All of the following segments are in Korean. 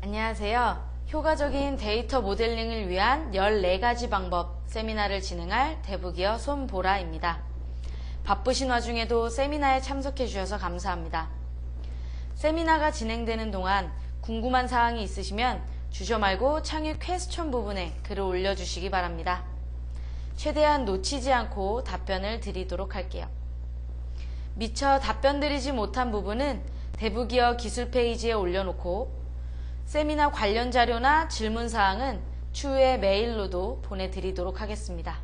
안녕하세요. 효과적인 데이터 모델링을 위한 14가지 방법 세미나를 진행할 대부기업 손보라입니다. 바쁘신 와중에도 세미나에 참석해 주셔서 감사합니다. 세미나가 진행되는 동안 궁금한 사항이 있으시면 주저 말고 창의 퀘스천 부분에 글을 올려주시기 바랍니다. 최대한 놓치지 않고 답변을 드리도록 할게요. 미처 답변 드리지 못한 부분은 대부기업 기술 페이지에 올려놓고 세미나 관련 자료나 질문사항은 추후에 메일로도 보내드리도록 하겠습니다.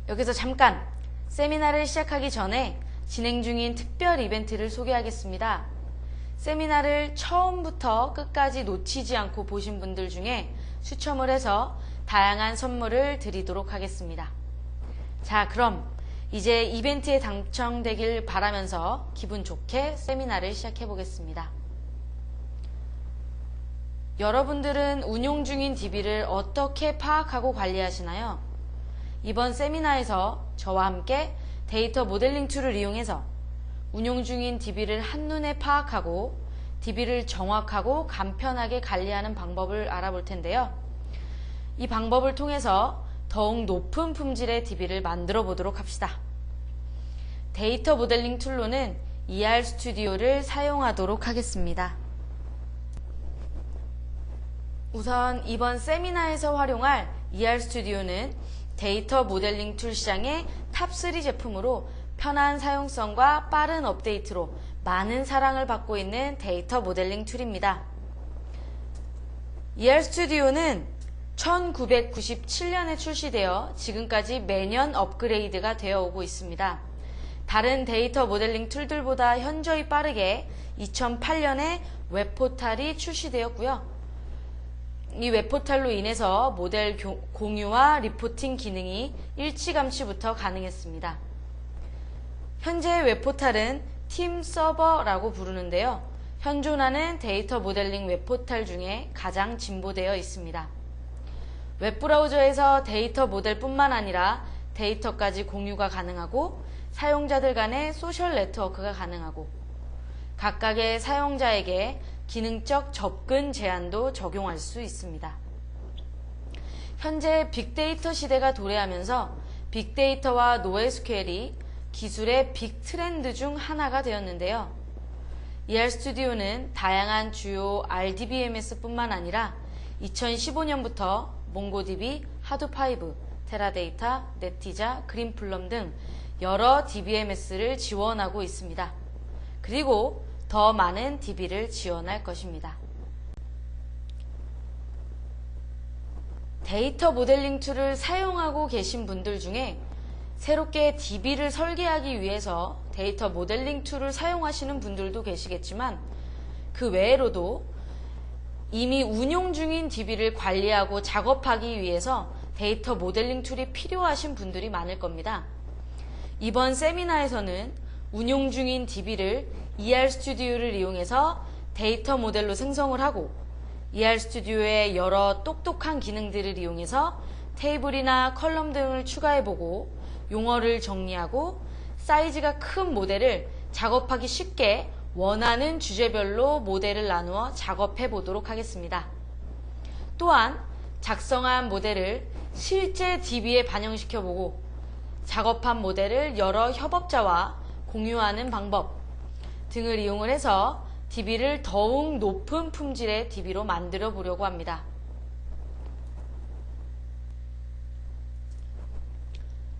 여기서 잠깐 세미나를 시작하기 전에 진행 중인 특별 이벤트를 소개하겠습니다. 세미나를 처음부터 끝까지 놓치지 않고 보신 분들 중에 추첨을 해서 다양한 선물을 드리도록 하겠습니다. 자, 그럼 이제 이벤트에 당첨되길 바라면서 기분 좋게 세미나를 시작해 보겠습니다. 여러분들은 운용 중인 DB를 어떻게 파악하고 관리하시나요? 이번 세미나에서 저와 함께 데이터 모델링 툴을 이용해서 운용 중인 DB를 한눈에 파악하고 DB를 정확하고 간편하게 관리하는 방법을 알아볼 텐데요. 이 방법을 통해서 더욱 높은 품질의 DB를 만들어 보도록 합시다. 데이터 모델링 툴로는 ER 스튜디오를 사용하도록 하겠습니다. 우선 이번 세미나에서 활용할 ER 스튜디오는 데이터 모델링 툴 시장의 탑3 제품으로 편한 사용성과 빠른 업데이트로 많은 사랑을 받고 있는 데이터 모델링 툴입니다. ER 스튜디오는 1997년에 출시되어 지금까지 매년 업그레이드가 되어 오고 있습니다. 다른 데이터 모델링 툴들보다 현저히 빠르게 2008년에 웹포탈이 출시되었고요. 이 웹포탈로 인해서 모델 공유와 리포팅 기능이 일찌감치부터 가능했습니다. 현재 웹포탈은 팀 서버라고 부르는데요. 현존하는 데이터 모델링 웹포탈 중에 가장 진보되어 있습니다. 웹브라우저에서 데이터 모델뿐만 아니라 데이터까지 공유가 가능하고 사용자들 간의 소셜 네트워크가 가능하고 각각의 사용자에게 기능적 접근 제한도 적용할 수 있습니다. 현재 빅데이터 시대가 도래하면서 빅데이터와 노에스QL이 기술의 빅 트렌드 중 하나가 되었는데요. ER 스튜디오는 다양한 주요 RDBMS뿐만 아니라 2015년부터 몽고DB, 하드5, 테라데이터, 네티자, 그린플럼 등 여러 DBMS를 지원하고 있습니다. 그리고 더 많은 DB를 지원할 것입니다. 데이터 모델링 툴을 사용하고 계신 분들 중에 새롭게 DB를 설계하기 위해서 데이터 모델링 툴을 사용하시는 분들도 계시겠지만 그 외로도 이미 운용 중인 DB를 관리하고 작업하기 위해서 데이터 모델링 툴이 필요하신 분들이 많을 겁니다. 이번 세미나에서는 운용 중인 DB를 ER 스튜디오를 이용해서 데이터 모델로 생성을 하고 ER 스튜디오의 여러 똑똑한 기능들을 이용해서 테이블이나 컬럼 등을 추가해보고 용어를 정리하고 사이즈가 큰 모델을 작업하기 쉽게 원하는 주제별로 모델을 나누어 작업해 보도록 하겠습니다. 또한 작성한 모델을 실제 DB에 반영시켜보고 작업한 모델을 여러 협업자와 공유하는 방법 등을 이용을 해서 DB를 더욱 높은 품질의 DB로 만들어 보려고 합니다.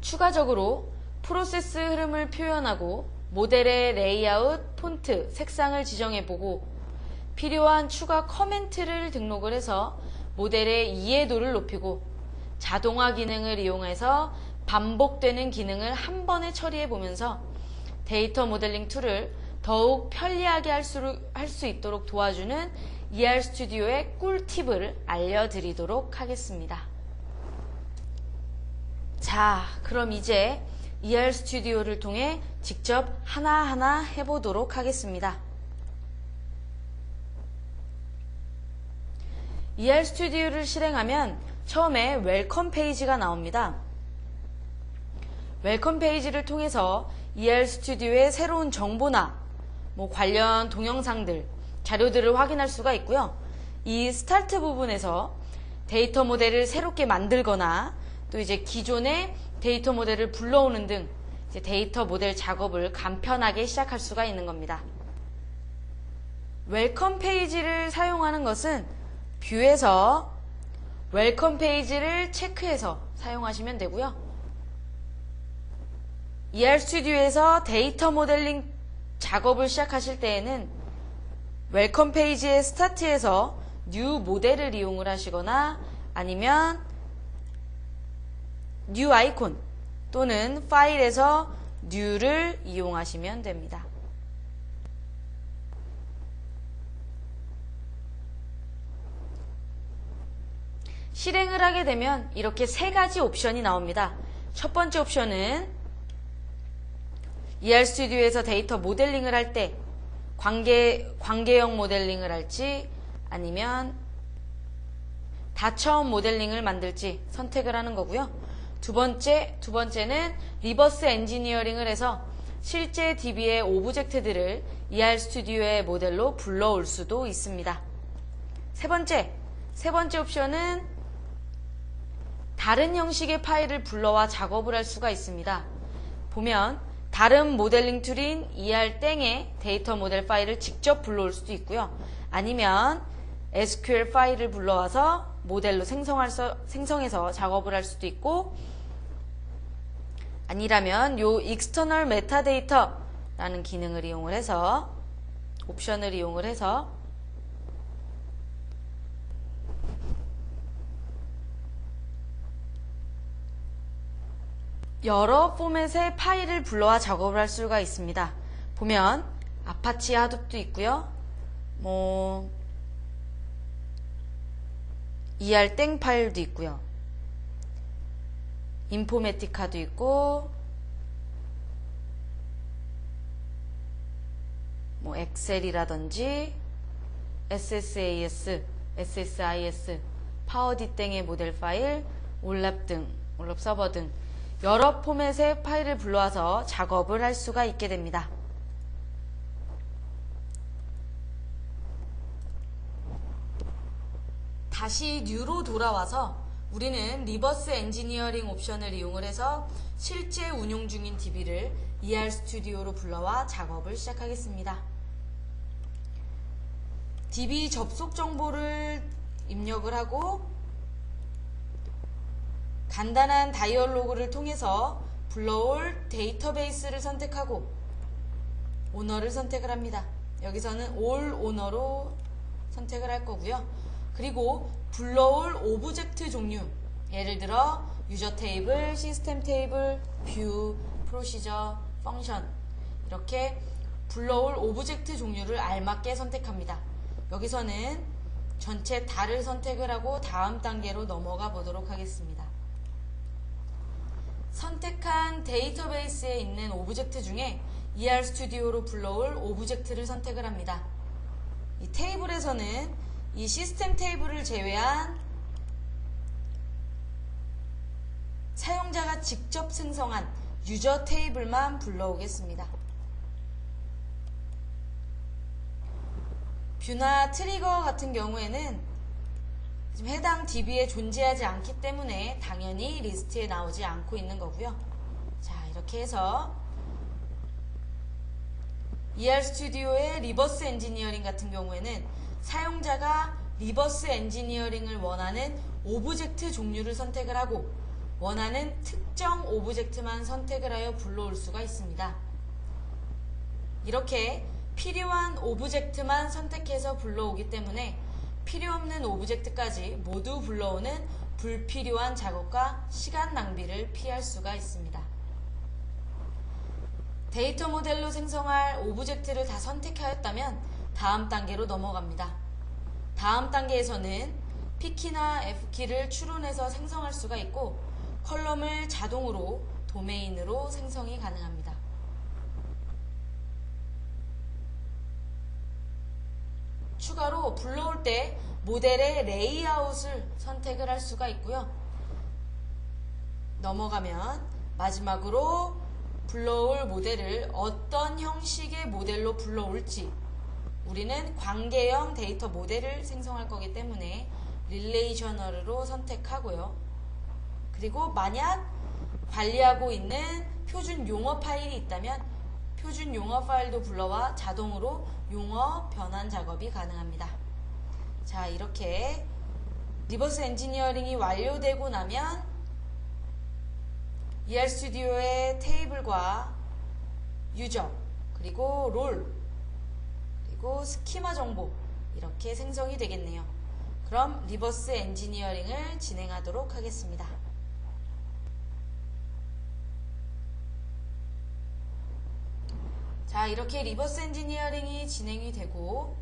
추가적으로 프로세스 흐름을 표현하고 모델의 레이아웃, 폰트, 색상을 지정해보고 필요한 추가 커멘트를 등록을 해서 모델의 이해도를 높이고 자동화 기능을 이용해서 반복되는 기능을 한 번에 처리해보면서 데이터 모델링 툴을 더욱 편리하게 할 수 있도록 도와주는 ER 스튜디오의 꿀팁을 알려드리도록 하겠습니다. 자, 그럼 이제 ER 스튜디오를 통해 직접 하나하나 해보도록 하겠습니다. ER 스튜디오를 실행하면 처음에 웰컴 페이지가 나옵니다. 웰컴 페이지를 통해서 ER 스튜디오의 새로운 정보나 관련 동영상들, 자료들을 확인할 수가 있고요. 이 스타트 부분에서 데이터 모델을 새롭게 만들거나 또 이제 기존의 데이터 모델을 불러오는 등 이제 데이터 모델 작업을 간편하게 시작할 수가 있는 겁니다. 웰컴 페이지를 사용하는 것은 뷰에서 웰컴 페이지를 체크해서 사용하시면 되고요. ER 스튜디오에서 데이터 모델링 작업을 시작하실 때에는 웰컴 페이지의 스타트에서 뉴 모델을 이용을 하시거나 아니면 뉴 아이콘 또는 파일에서 뉴를 이용하시면 됩니다. 실행을 하게 되면 이렇게 세 가지 옵션이 나옵니다. 첫 번째 옵션은 ER 스튜디오에서 데이터 모델링을 할 때 관계형 모델링을 할지 아니면 다 처음 모델링을 만들지 선택을 하는 거고요. 두 번째는 리버스 엔지니어링을 해서 실제 DB의 오브젝트들을 ER 스튜디오의 모델로 불러올 수도 있습니다. 세 번째 옵션은 다른 형식의 파일을 불러와 작업을 할 수가 있습니다. 보면 다른 모델링 툴인 ER땡의 데이터 모델 파일을 직접 불러올 수도 있고요. 아니면 SQL 파일을 불러와서 모델로 생성해서 작업을 할 수도 있고, 아니라면 요 external metadata라는 기능을 이용을 해서 옵션을 이용을 해서 여러 포맷의 파일을 불러와 작업을 할 수가 있습니다. 보면 아파치 하둡도 있고요. ER땡 파일도 있고요. 인포메티카도 있고 엑셀이라든지 SSAS, SSIS, 파워디땡의 모델 파일, 올랍 서버 등 여러 포맷의 파일을 불러와서 작업을 할 수가 있게 됩니다. 다시 뉴로 돌아와서 우리는 리버스 엔지니어링 옵션을 이용을 해서 실제 운용 중인 DB를 ER 스튜디오로 불러와 작업을 시작하겠습니다. DB 접속 정보를 입력을 하고 간단한 다이얼로그를 통해서 불러올 데이터베이스를 선택하고 오너를 선택을 합니다. 여기서는 all 오너로 선택을 할 거고요. 그리고 불러올 오브젝트 종류, 예를 들어 유저 테이블, 시스템 테이블, 뷰, 프로시저, 펑션, 이렇게 불러올 오브젝트 종류를 알맞게 선택합니다. 여기서는 전체 다를 선택을 하고 다음 단계로 넘어가 보도록 하겠습니다. 선택한 데이터베이스에 있는 오브젝트 중에 ER 스튜디오로 불러올 오브젝트를 선택을 합니다. 이 테이블에서는 이 시스템 테이블을 제외한 사용자가 직접 생성한 유저 테이블만 불러오겠습니다. 뷰나 트리거 같은 경우에는 지금 해당 DB에 존재하지 않기 때문에 당연히 리스트에 나오지 않고 있는 거고요. 자, 이렇게 해서 ER 스튜디오의 리버스 엔지니어링 같은 경우에는 사용자가 리버스 엔지니어링을 원하는 오브젝트 종류를 선택을 하고 원하는 특정 오브젝트만 선택을 하여 불러올 수가 있습니다. 이렇게 필요한 오브젝트만 선택해서 불러오기 때문에 필요 없는 오브젝트까지 모두 불러오는 불필요한 작업과 시간 낭비를 피할 수가 있습니다. 데이터 모델로 생성할 오브젝트를 다 선택하였다면 다음 단계로 넘어갑니다. 다음 단계에서는 P키나 F키를 추론해서 생성할 수가 있고 컬럼을 자동으로 도메인으로 생성이 가능합니다. 추가로 불러올 때 모델의 레이아웃을 선택을 할 수가 있고요. 넘어가면 마지막으로 불러올 모델을 어떤 형식의 모델로 불러올지 우리는 관계형 데이터 모델을 생성할 거기 때문에 릴레이셔널으로 선택하고요. 그리고 만약 관리하고 있는 표준 용어 파일이 있다면 표준 용어 파일도 불러와 자동으로 용어 변환 작업이 가능합니다. 자, 이렇게 리버스 엔지니어링이 완료되고 나면 ER 스튜디오의 테이블과 유저, 그리고 롤, 그리고 스키마 정보 이렇게 생성이 되겠네요. 그럼 리버스 엔지니어링을 진행하도록 하겠습니다. 자, 이렇게 리버스 엔지니어링이 진행이 되고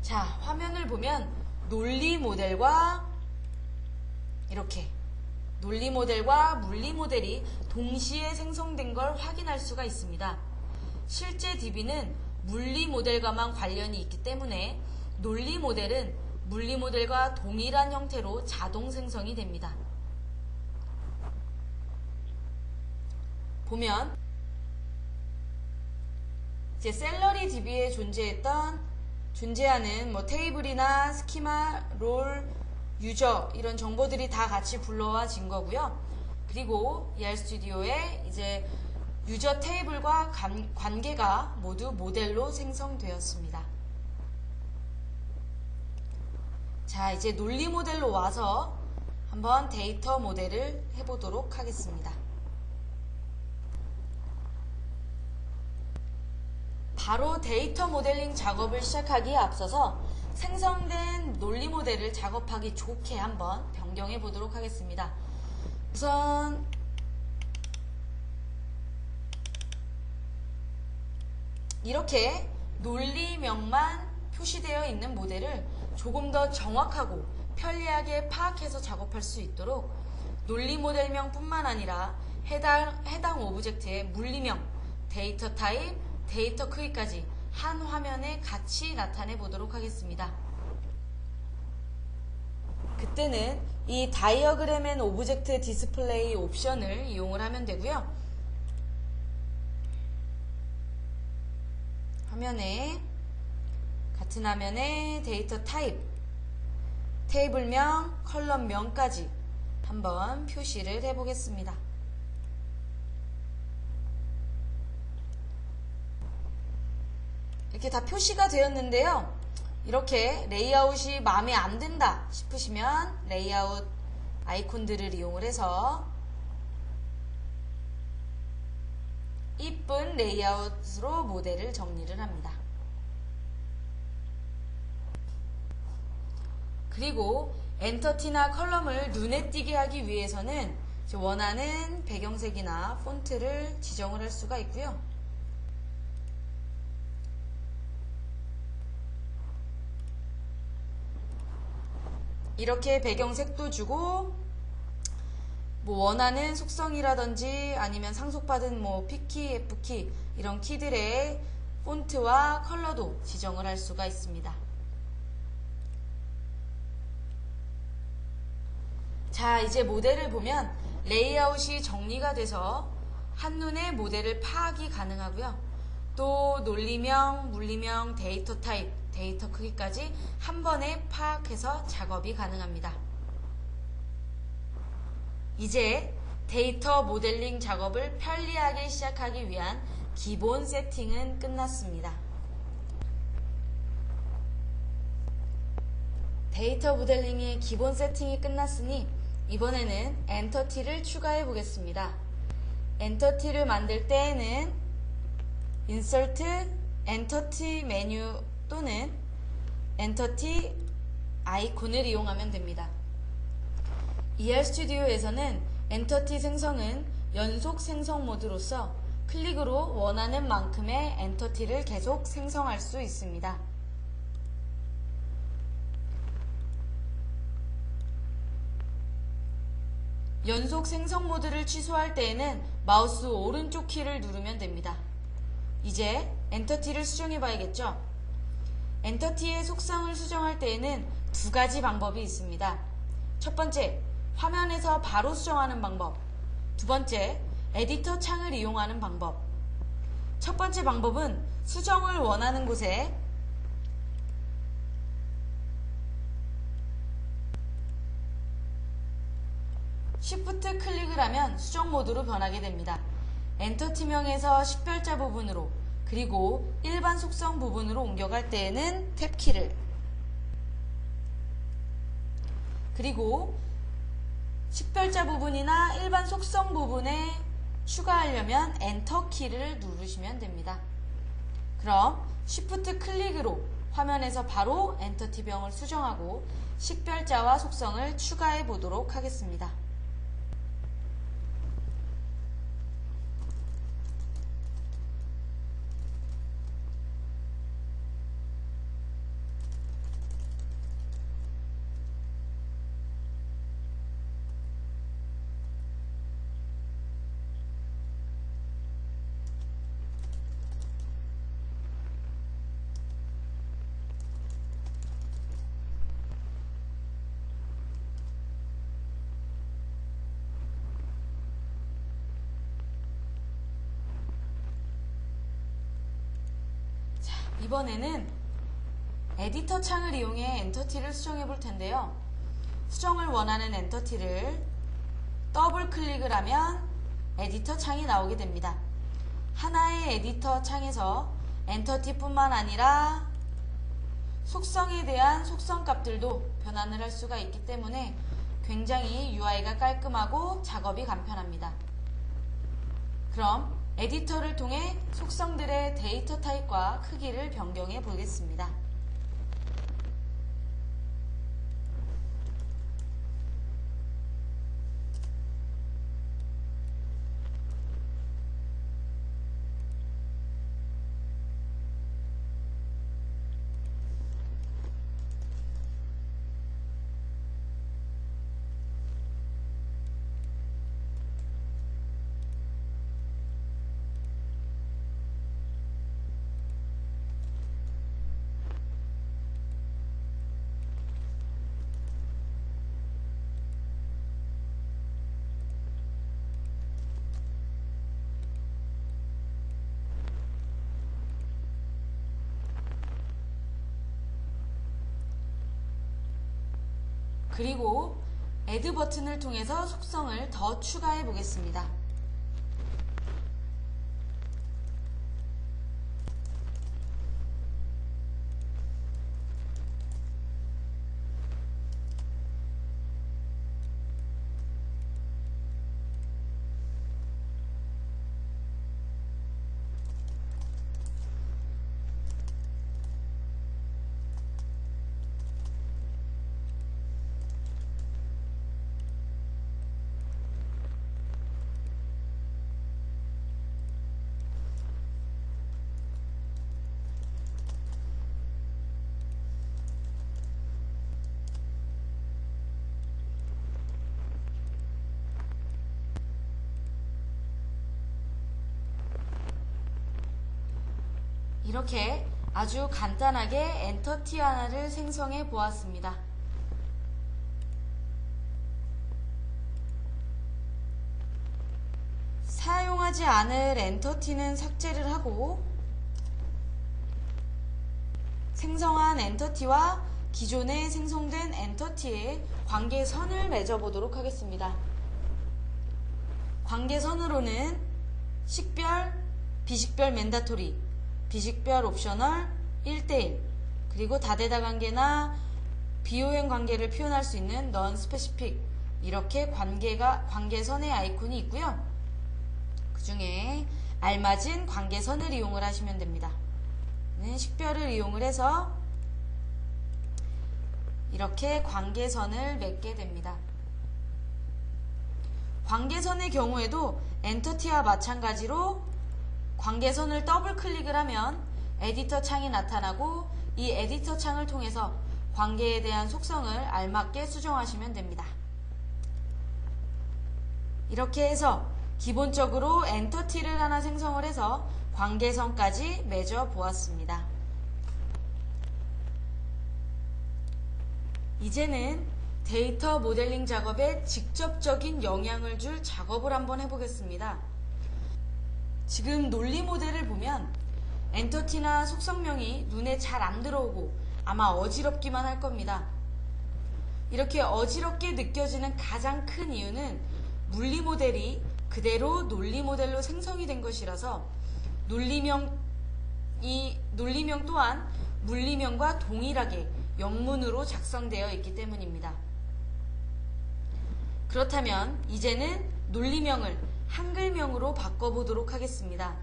자, 화면을 보면 논리 모델과 이렇게 논리 모델과 물리 모델이 동시에 생성된 걸 확인할 수가 있습니다. 실제 DB는 물리 모델과만 관련이 있기 때문에 논리 모델은 물리 모델과 동일한 형태로 자동 생성이 됩니다. 보면 이제 셀러리 DB에 존재하는 뭐 테이블이나 스키마, 롤, 유저 이런 정보들이 다 같이 불러와진 거고요. 그리고 ER 스튜디오에 이제 유저 테이블과 관계가 모두 모델로 생성되었습니다. 자, 이제 논리 모델로 와서 한번 데이터 모델을 해보도록 하겠습니다. 바로 데이터 모델링 작업을 시작하기에 앞서서 생성된 논리 모델을 작업하기 좋게 한번 변경해 보도록 하겠습니다. 우선 이렇게 논리명만 표시되어 있는 모델을 조금 더 정확하고 편리하게 파악해서 작업할 수 있도록 논리 모델명 뿐만 아니라 해당 오브젝트의 물리명, 데이터 타입, 데이터 크기까지 한 화면에 같이 나타내 보도록 하겠습니다. 그때는 이 다이어그램 앤 오브젝트 디스플레이 옵션을 이용을 하면 되고요. 같은 화면에 데이터 타입, 테이블명, 컬럼명까지 한번 표시를 해보겠습니다. 이렇게 다 표시가 되었는데요. 이렇게 레이아웃이 마음에 안 든다 싶으시면 레이아웃 아이콘들을 이용을 해서 이쁜 레이아웃으로 모델을 정리를 합니다. 그리고 엔터티나 컬럼을 눈에 띄게 하기 위해서는 원하는 배경색이나 폰트를 지정을 할 수가 있고요. 이렇게 배경색도 주고 뭐 원하는 속성이라든지 아니면 상속받은 뭐 P키, F키 이런 키들의 폰트와 컬러도 지정을 할 수가 있습니다. 자, 이제 모델을 보면 레이아웃이 정리가 돼서 한눈에 모델을 파악이 가능하고요. 또 논리명, 물리명, 데이터 타입, 데이터 크기까지 한 번에 파악해서 작업이 가능합니다. 이제 데이터 모델링 작업을 편리하게 시작하기 위한 기본 세팅은 끝났습니다. 데이터 모델링의 기본 세팅이 끝났으니 이번에는 엔터티를 추가해 보겠습니다. 엔터티를 만들 때에는 인서트, 엔터티 메뉴 또는 엔터티 아이콘을 이용하면 됩니다. ER 스튜디오에서는 엔터티 생성은 연속 생성 모드로서 클릭으로 원하는 만큼의 엔터티를 계속 생성할 수 있습니다. 연속 생성 모드를 취소할 때에는 마우스 오른쪽 키를 누르면 됩니다. 이제 엔터티를 수정해 봐야겠죠? 엔터티의 속성을 수정할 때에는 두 가지 방법이 있습니다. 첫 번째, 화면에서 바로 수정하는 방법. 두 번째, 에디터 창을 이용하는 방법. 첫 번째 방법은 수정을 원하는 곳에 Shift 클릭을 하면 수정 모드로 변하게 됩니다. 엔터티명에서 식별자 부분으로 그리고 일반 속성 부분으로 옮겨갈 때에는 탭키를, 그리고 식별자 부분이나 일반 속성 부분에 추가하려면 엔터키를 누르시면 됩니다. 그럼 Shift 클릭으로 화면에서 바로 엔터티명을 수정하고 식별자와 속성을 추가해 보도록 하겠습니다. 이번에는 에디터 창을 이용해 엔터티를 수정해 볼 텐데요. 수정을 원하는 엔터티를 더블 클릭을 하면 에디터 창이 나오게 됩니다. 하나의 에디터 창에서 엔터티뿐만 아니라 속성에 대한 속성 값들도 변환을 할 수가 있기 때문에 굉장히 UI가 깔끔하고 작업이 간편합니다. 그럼 에디터를 통해 속성들의 데이터 타입과 크기를 변경해 보겠습니다. 그리고 Add 버튼을 통해서 속성을 더 추가해 보겠습니다. 이렇게 아주 간단하게 엔터티 하나를 생성해 보았습니다. 사용하지 않을 엔터티는 삭제를 하고 생성한 엔터티와 기존에 생성된 엔터티의 관계선을 맺어보도록 하겠습니다. 관계선으로는 식별, 비식별 맨다토리, 비식별 옵셔널, 1대1, 그리고 다대다 관계나 비호행 관계를 표현할 수 있는 non specific, 이렇게 관계선의 아이콘이 있고요. 그 중에 알맞은 관계선을 이용을 하시면 됩니다. 식별을 이용을 해서 이렇게 관계선을 맺게 됩니다. 관계선의 경우에도 엔터티와 마찬가지로 관계선을 더블 클릭을 하면 에디터 창이 나타나고 이 에디터 창을 통해서 관계에 대한 속성을 알맞게 수정하시면 됩니다. 이렇게 해서 기본적으로 엔터티를 하나 생성을 해서 관계선까지 맺어 보았습니다. 이제는 데이터 모델링 작업에 직접적인 영향을 줄 작업을 한번 해보겠습니다. 지금 논리 모델을 보면 엔터티나 속성명이 눈에 잘 안 들어오고 아마 어지럽기만 할 겁니다. 이렇게 어지럽게 느껴지는 가장 큰 이유는 물리 모델이 그대로 논리 모델로 생성이 된 것이라서 논리명 또한 물리명과 동일하게 영문으로 작성되어 있기 때문입니다. 그렇다면 이제는 논리명을 한글명으로 바꿔보도록 하겠습니다.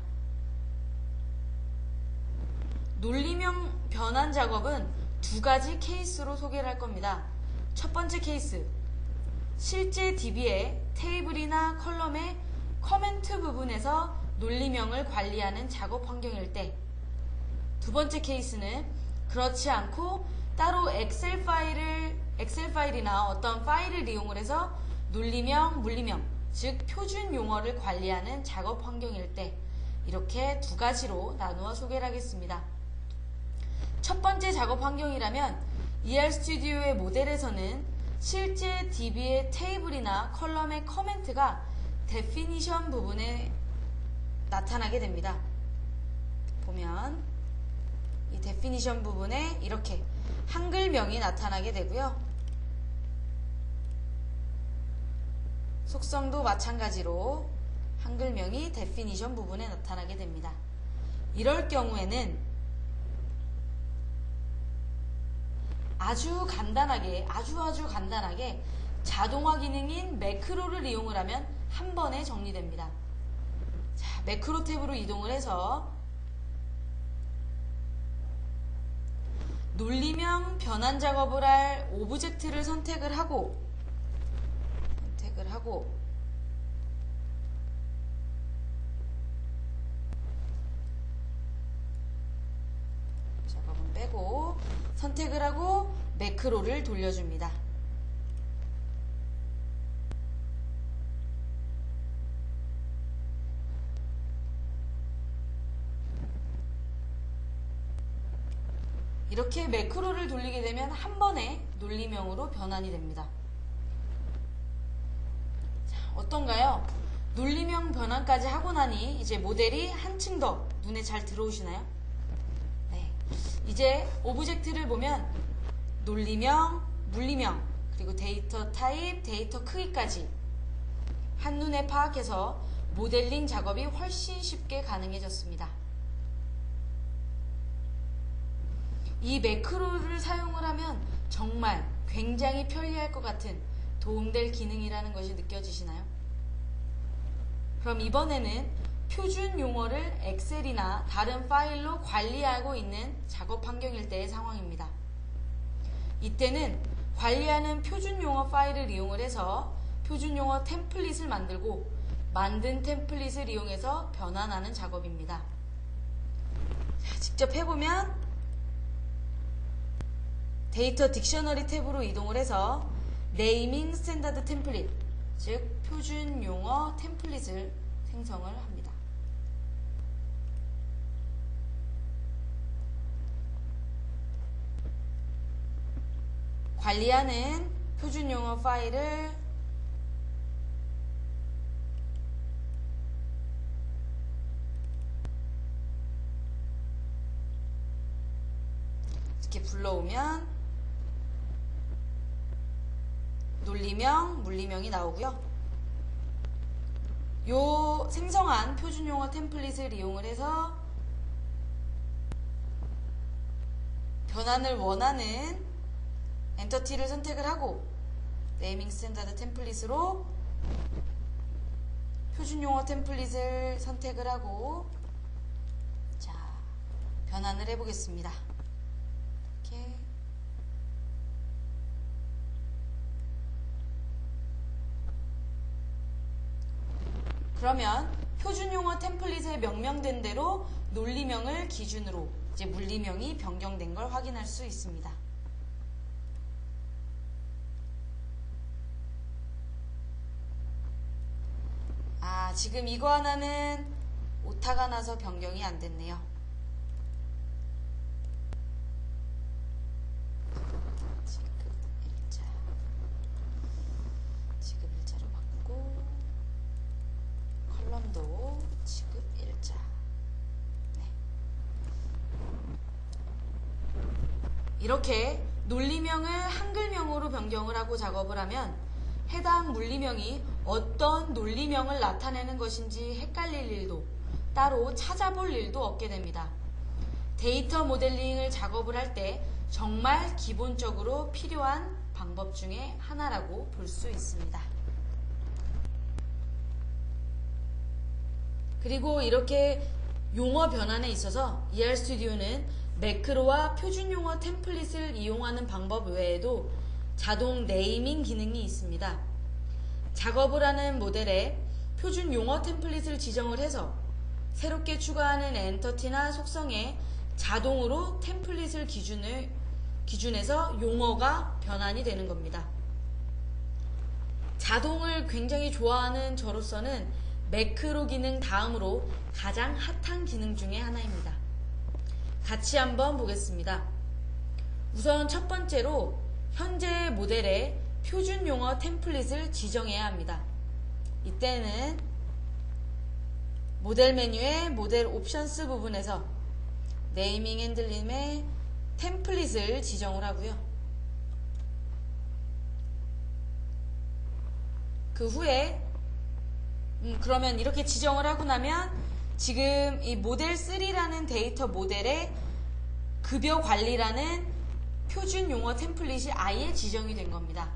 논리명 변환 작업은 두 가지 케이스로 소개를 할 겁니다. 첫 번째 케이스, 실제 DB의 테이블이나 컬럼의 커멘트 부분에서 논리명을 관리하는 작업 환경일 때, 두 번째 케이스는 그렇지 않고 따로 엑셀 파일이나 어떤 파일을 이용을 해서 논리명, 물리명, 즉 표준 용어를 관리하는 작업 환경일 때, 이렇게 두 가지로 나누어 소개를 하겠습니다. 첫 번째 작업 환경이라면 ER 스튜디오의 모델에서는 실제 DB의 테이블이나 컬럼의 커멘트가 데피니션 부분에 나타나게 됩니다. 보면 이 데피니션 부분에 이렇게 한글명이 나타나게 되고요. 속성도 마찬가지로 한글명이 데피니션 부분에 나타나게 됩니다. 이럴 경우에는 아주 간단하게 자동화 기능인 매크로를 이용을 하면 한 번에 정리됩니다. 자, 매크로 탭으로 이동을 해서 논리명 변환 작업을 할 오브젝트를 선택을 하고 작업은 빼고 선택을 하고 매크로를 돌려줍니다. 이렇게 매크로를 돌리게 되면 한 번에 논리명으로 변환이 됩니다. 자, 어떤가요? 논리명 변환까지 하고 나니 이제 모델이 한층 더 눈에 잘 들어오시나요? 네. 이제 오브젝트를 보면 논리명, 물리명, 그리고 데이터 타입, 데이터 크기까지 한눈에 파악해서 모델링 작업이 훨씬 쉽게 가능해졌습니다. 이 매크로를 사용을 하면 정말 굉장히 편리할 것 같은 도움될 기능이라는 것이 느껴지시나요? 그럼 이번에는 표준 용어를 엑셀이나 다른 파일로 관리하고 있는 작업 환경일 때의 상황입니다. 이때는 관리하는 표준 용어 파일을 이용을 해서 표준 용어 템플릿을 만들고 만든 템플릿을 이용해서 변환하는 작업입니다. 자, 직접 해보면 데이터 딕셔너리 탭으로 이동을 해서 네이밍 스탠다드 템플릿, 즉 표준 용어 템플릿을 생성을 합니다. 관리하는 표준 용어 파일을 이렇게 불러오면 논리명, 물리명이 나오고요. 요 생성한 표준용어 템플릿을 이용을 해서 변환을 원하는 엔터티를 선택을 하고 네이밍 스탠다드 템플릿으로 표준용어 템플릿을 선택을 하고 자, 변환을 해보겠습니다. 이렇게 그러면 표준용어 템플릿에 명명된 대로 논리명을 기준으로 이제 물리명이 변경된 걸 확인할 수 있습니다. 지금 이거 하나는 오타가 나서 변경이 안 됐네요. 지금 일자 지급 일자. 네. 이렇게 논리명을 한글명으로 변경을 하고 작업을 하면 해당 물리명이 어떤 논리명을 나타내는 것인지 헷갈릴 일도 따로 찾아볼 일도 없게 됩니다. 데이터 모델링을 작업을 할 때 정말 기본적으로 필요한 방법 중에 하나라고 볼 수 있습니다. 그리고 이렇게 용어 변환에 있어서 ER스튜디오는 매크로와 표준 용어 템플릿을 이용하는 방법 외에도 자동 네이밍 기능이 있습니다. 작업을 하는 모델에 표준 용어 템플릿을 지정을 해서 새롭게 추가하는 엔터티나 속성에 자동으로 템플릿을 기준해서 용어가 변환이 되는 겁니다. 자동을 굉장히 좋아하는 저로서는 매크로 기능 다음으로 가장 핫한 기능 중에 하나입니다. 같이 한번 보겠습니다. 우선 첫 번째로 현재 모델에 표준 용어 템플릿을 지정해야 합니다. 이때는 모델 메뉴의 모델 옵션스 부분에서 네이밍 핸들림의 템플릿을 지정을 하고요. 그 후에 그러면 이렇게 지정을 하고 나면 지금 이 모델 3라는 데이터 모델에 급여 관리라는 표준 용어 템플릿이 아예 지정이 된 겁니다.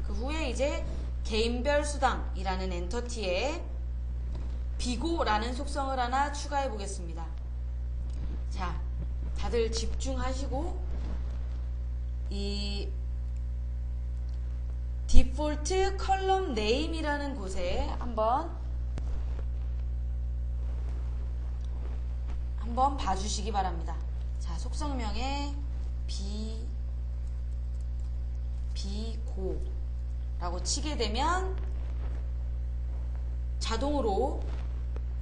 그 후에 이제 개인별 수당이라는 엔터티에 비고라는 속성을 하나 추가해 보겠습니다. 자, 다들 집중하시고 이 디폴트 컬럼 네임이라는 곳에 한번 봐주시기 바랍니다. 자, 속성명에 비고라고 치게 되면 자동으로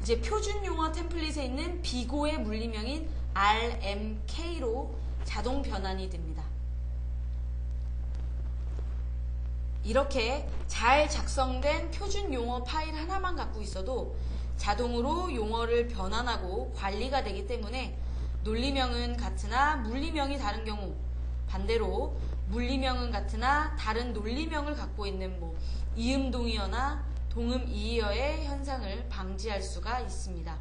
이제 표준 용어 템플릿에 있는 비고의 물리명인 RMK로 자동 변환이 됩니다. 이렇게 잘 작성된 표준 용어 파일 하나만 갖고 있어도 자동으로 용어를 변환하고 관리가 되기 때문에 논리명은 같으나 물리명이 다른 경우, 반대로 물리명은 같으나 다른 논리명을 갖고 있는 이음동의어나 동음이의어의 현상을 방지할 수가 있습니다.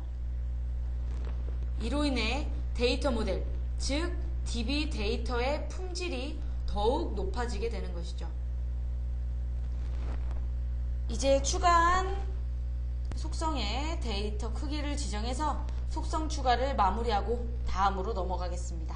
이로 인해 데이터 모델, 즉 DB 데이터의 품질이 더욱 높아지게 되는 것이죠. 이제 추가한 속성의 데이터 크기를 지정해서 속성 추가를 마무리하고 다음으로 넘어가겠습니다.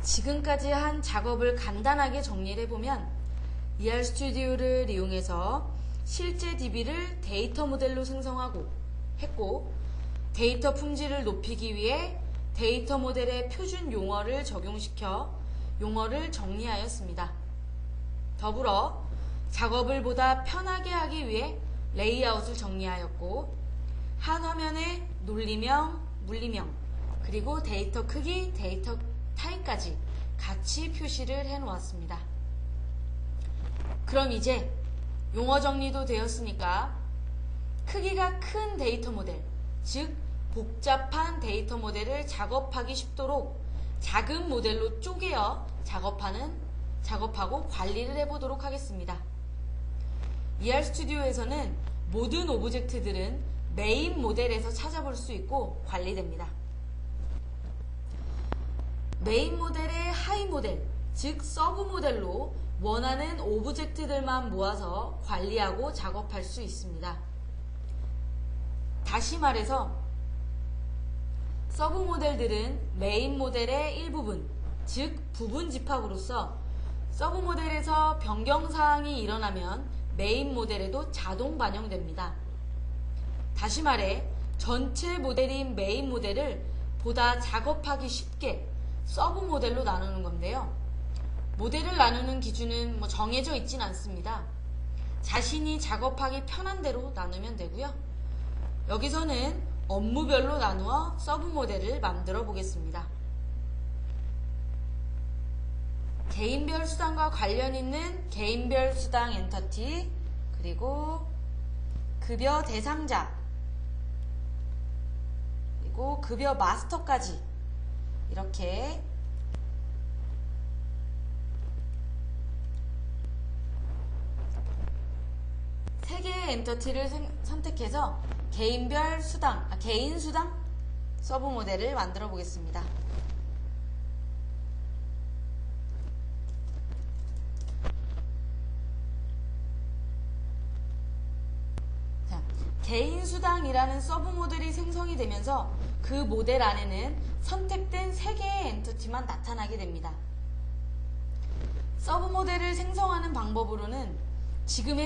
지금까지 한 작업을 간단하게 정리를 해보면 ER스튜디오를 이용해서 실제 DB를 데이터 모델로 생성하고 했고, 데이터 품질을 높이기 위해 데이터 모델의 표준 용어를 적용시켜 용어를 정리하였습니다. 더불어 작업을 보다 편하게 하기 위해 레이아웃을 정리하였고, 한 화면에 논리명, 물리명, 그리고 데이터 크기, 데이터 타입까지 같이 표시를 해 놓았습니다. 그럼 이제 용어 정리도 되었으니까 크기가 큰 데이터 모델, 즉 복잡한 데이터 모델을 작업하기 쉽도록 작은 모델로 쪼개어 작업하고 관리를 해보도록 하겠습니다. ER스튜디오에서는 모든 오브젝트들은 메인 모델에서 찾아볼 수 있고 관리됩니다. 메인 모델의 하위 모델, 즉 서브 모델로 원하는 오브젝트들만 모아서 관리하고 작업할 수 있습니다. 다시 말해서 서브 모델들은 메인 모델의 일부분, 즉 부분 집합으로서 서브 모델에서 변경사항이 일어나면 메인 모델에도 자동 반영됩니다. 다시 말해 전체 모델인 메인 모델을 보다 작업하기 쉽게 서브 모델로 나누는 건데요. 모델을 나누는 기준은 정해져 있진 않습니다. 자신이 작업하기 편한 대로 나누면 되고요. 여기서는 업무별로 나누어 서브 모델을 만들어 보겠습니다. 개인별 수당과 관련 있는 개인별 수당 엔터티, 그리고 급여 대상자, 그리고 급여 마스터까지 이렇게 세 개의 엔터티를 선택해서 개인별 수당, 개인 수당 서브 모델을 만들어 보겠습니다. 개인 수당이라는 서브 모델이 생성이 되면서 그 모델 안에는 선택된 3개의 엔터티만 나타나게 됩니다. 서브 모델을 생성하는 방법으로는 지금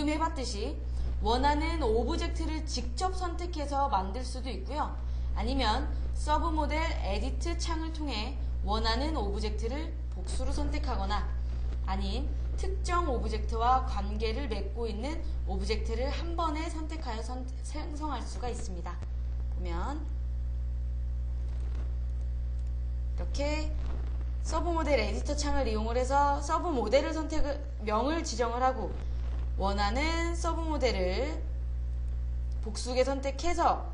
해봤듯이 원하는 오브젝트를 직접 선택해서 만들 수도 있고요. 아니면 서브 모델 에디트 창을 통해 원하는 오브젝트를 복수로 선택하거나 아님 특정 오브젝트와 관계를 맺고 있는 오브젝트를 한 번에 선택하여 생성할 수가 있습니다. 보면 이렇게 서브 모델 에디터 창을 이용을 해서 서브 모델을 명을 지정을 하고 원하는 서브 모델을 복수에 선택해서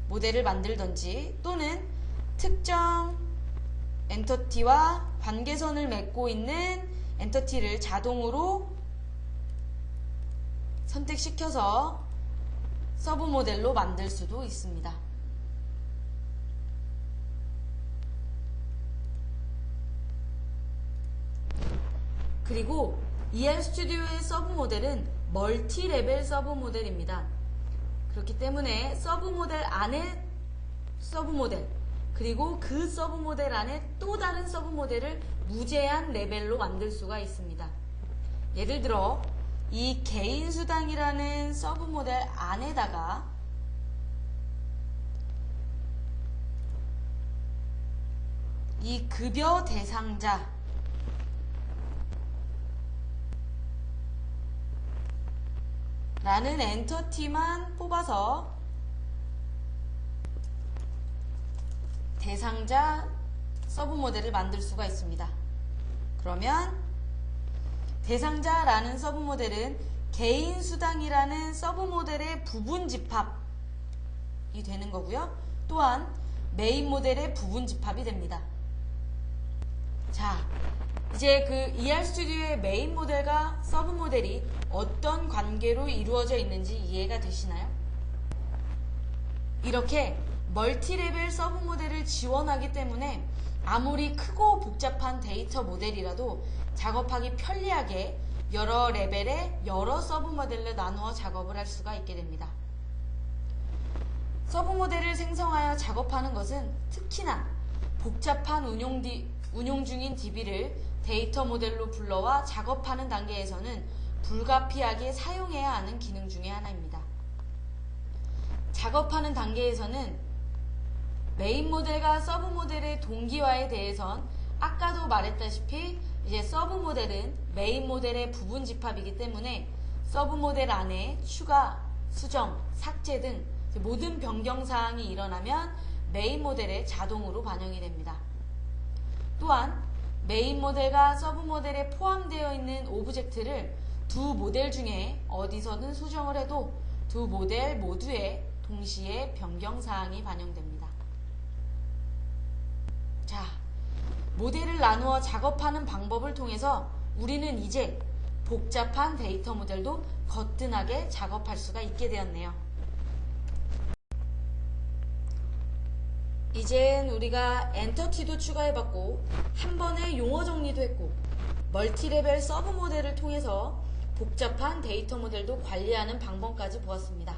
모델을 만들던지 또는 특정 엔터티와 관계선을 맺고 있는 엔터티를 자동으로 선택시켜서 서브 모델로 만들 수도 있습니다. 그리고 ER스튜디오의 서브 모델은 멀티 레벨 서브 모델입니다. 그렇기 때문에 서브 모델 안에 서브 모델, 그리고 그 서브 모델 안에 또 다른 서브 모델을 무제한 레벨로 만들 수가 있습니다. 예를 들어 이 개인 수당이라는 서브 모델 안에다가 이 급여 대상자 라는 엔터티만 뽑아서 대상자 서브 모델을 만들 수가 있습니다. 그러면 대상자라는 서브 모델은 개인 수당이라는 서브 모델의 부분 집합이 되는 거고요. 또한 메인 모델의 부분 집합이 됩니다. 자, 이제 그 ER스튜디오의 메인 모델과 서브 모델이 어떤 관계로 이루어져 있는지 이해가 되시나요? 이렇게 멀티레벨 서브 모델을 지원하기 때문에 아무리 크고 복잡한 데이터 모델이라도 작업하기 편리하게 여러 레벨의 여러 서브 모델로 나누어 작업을 할 수가 있게 됩니다. 서브 모델을 생성하여 작업하는 것은 특히나 복잡한 운용 중인 DB를 데이터 모델로 불러와 작업하는 단계에서는 불가피하게 사용해야 하는 기능 중에 하나입니다. 작업하는 단계에서는 메인 모델과 서브 모델의 동기화에 대해선 아까도 말했다시피 이제 서브 모델은 메인 모델의 부분 집합이기 때문에 서브 모델 안에 추가, 수정, 삭제 등 모든 변경사항이 일어나면 메인 모델에 자동으로 반영이 됩니다. 또한 메인 모델과 서브 모델에 포함되어 있는 오브젝트를 두 모델 중에 어디서든 수정을 해도 두 모델 모두에 동시에 변경사항이 반영됩니다. 자, 모델을 나누어 작업하는 방법을 통해서 우리는 이제 복잡한 데이터 모델도 거뜬하게 작업할 수가 있게 되었네요. 이젠 우리가 엔터티도 추가해봤고 한 번에 용어 정리도 했고 멀티레벨 서브 모델을 통해서 복잡한 데이터 모델도 관리하는 방법까지 보았습니다.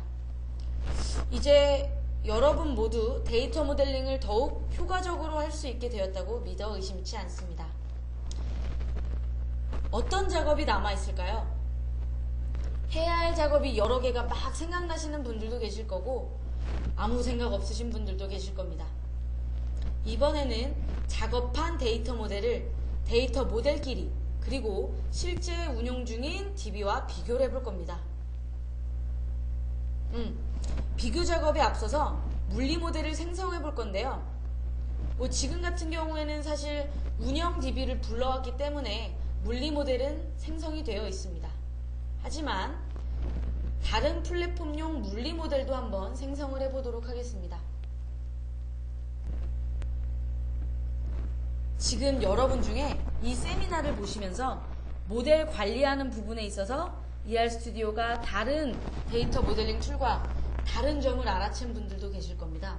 이제 여러분 모두 데이터 모델링을 더욱 효과적으로 할 수 있게 되었다고 믿어 의심치 않습니다. 어떤 작업이 남아있을까요? 해야 할 작업이 여러 개가 막 생각나시는 분들도 계실 거고 아무 생각 없으신 분들도 계실 겁니다. 이번에는 작업한 데이터 모델을 데이터 모델끼리 그리고 실제 운용 중인 DB와 비교를 해볼 겁니다. 비교 작업에 앞서서 물리 모델을 생성해 볼 건데요. 지금 같은 경우에는 사실 운영 DB를 불러왔기 때문에 물리 모델은 생성이 되어 있습니다. 하지만 다른 플랫폼용 물리 모델도 한번 생성을 해보도록 하겠습니다. 지금 여러분 중에 이 세미나를 보시면서 모델 관리하는 부분에 있어서 ER스튜디오가 다른 데이터 모델링 툴과 다른 점을 알아챈 분들도 계실 겁니다.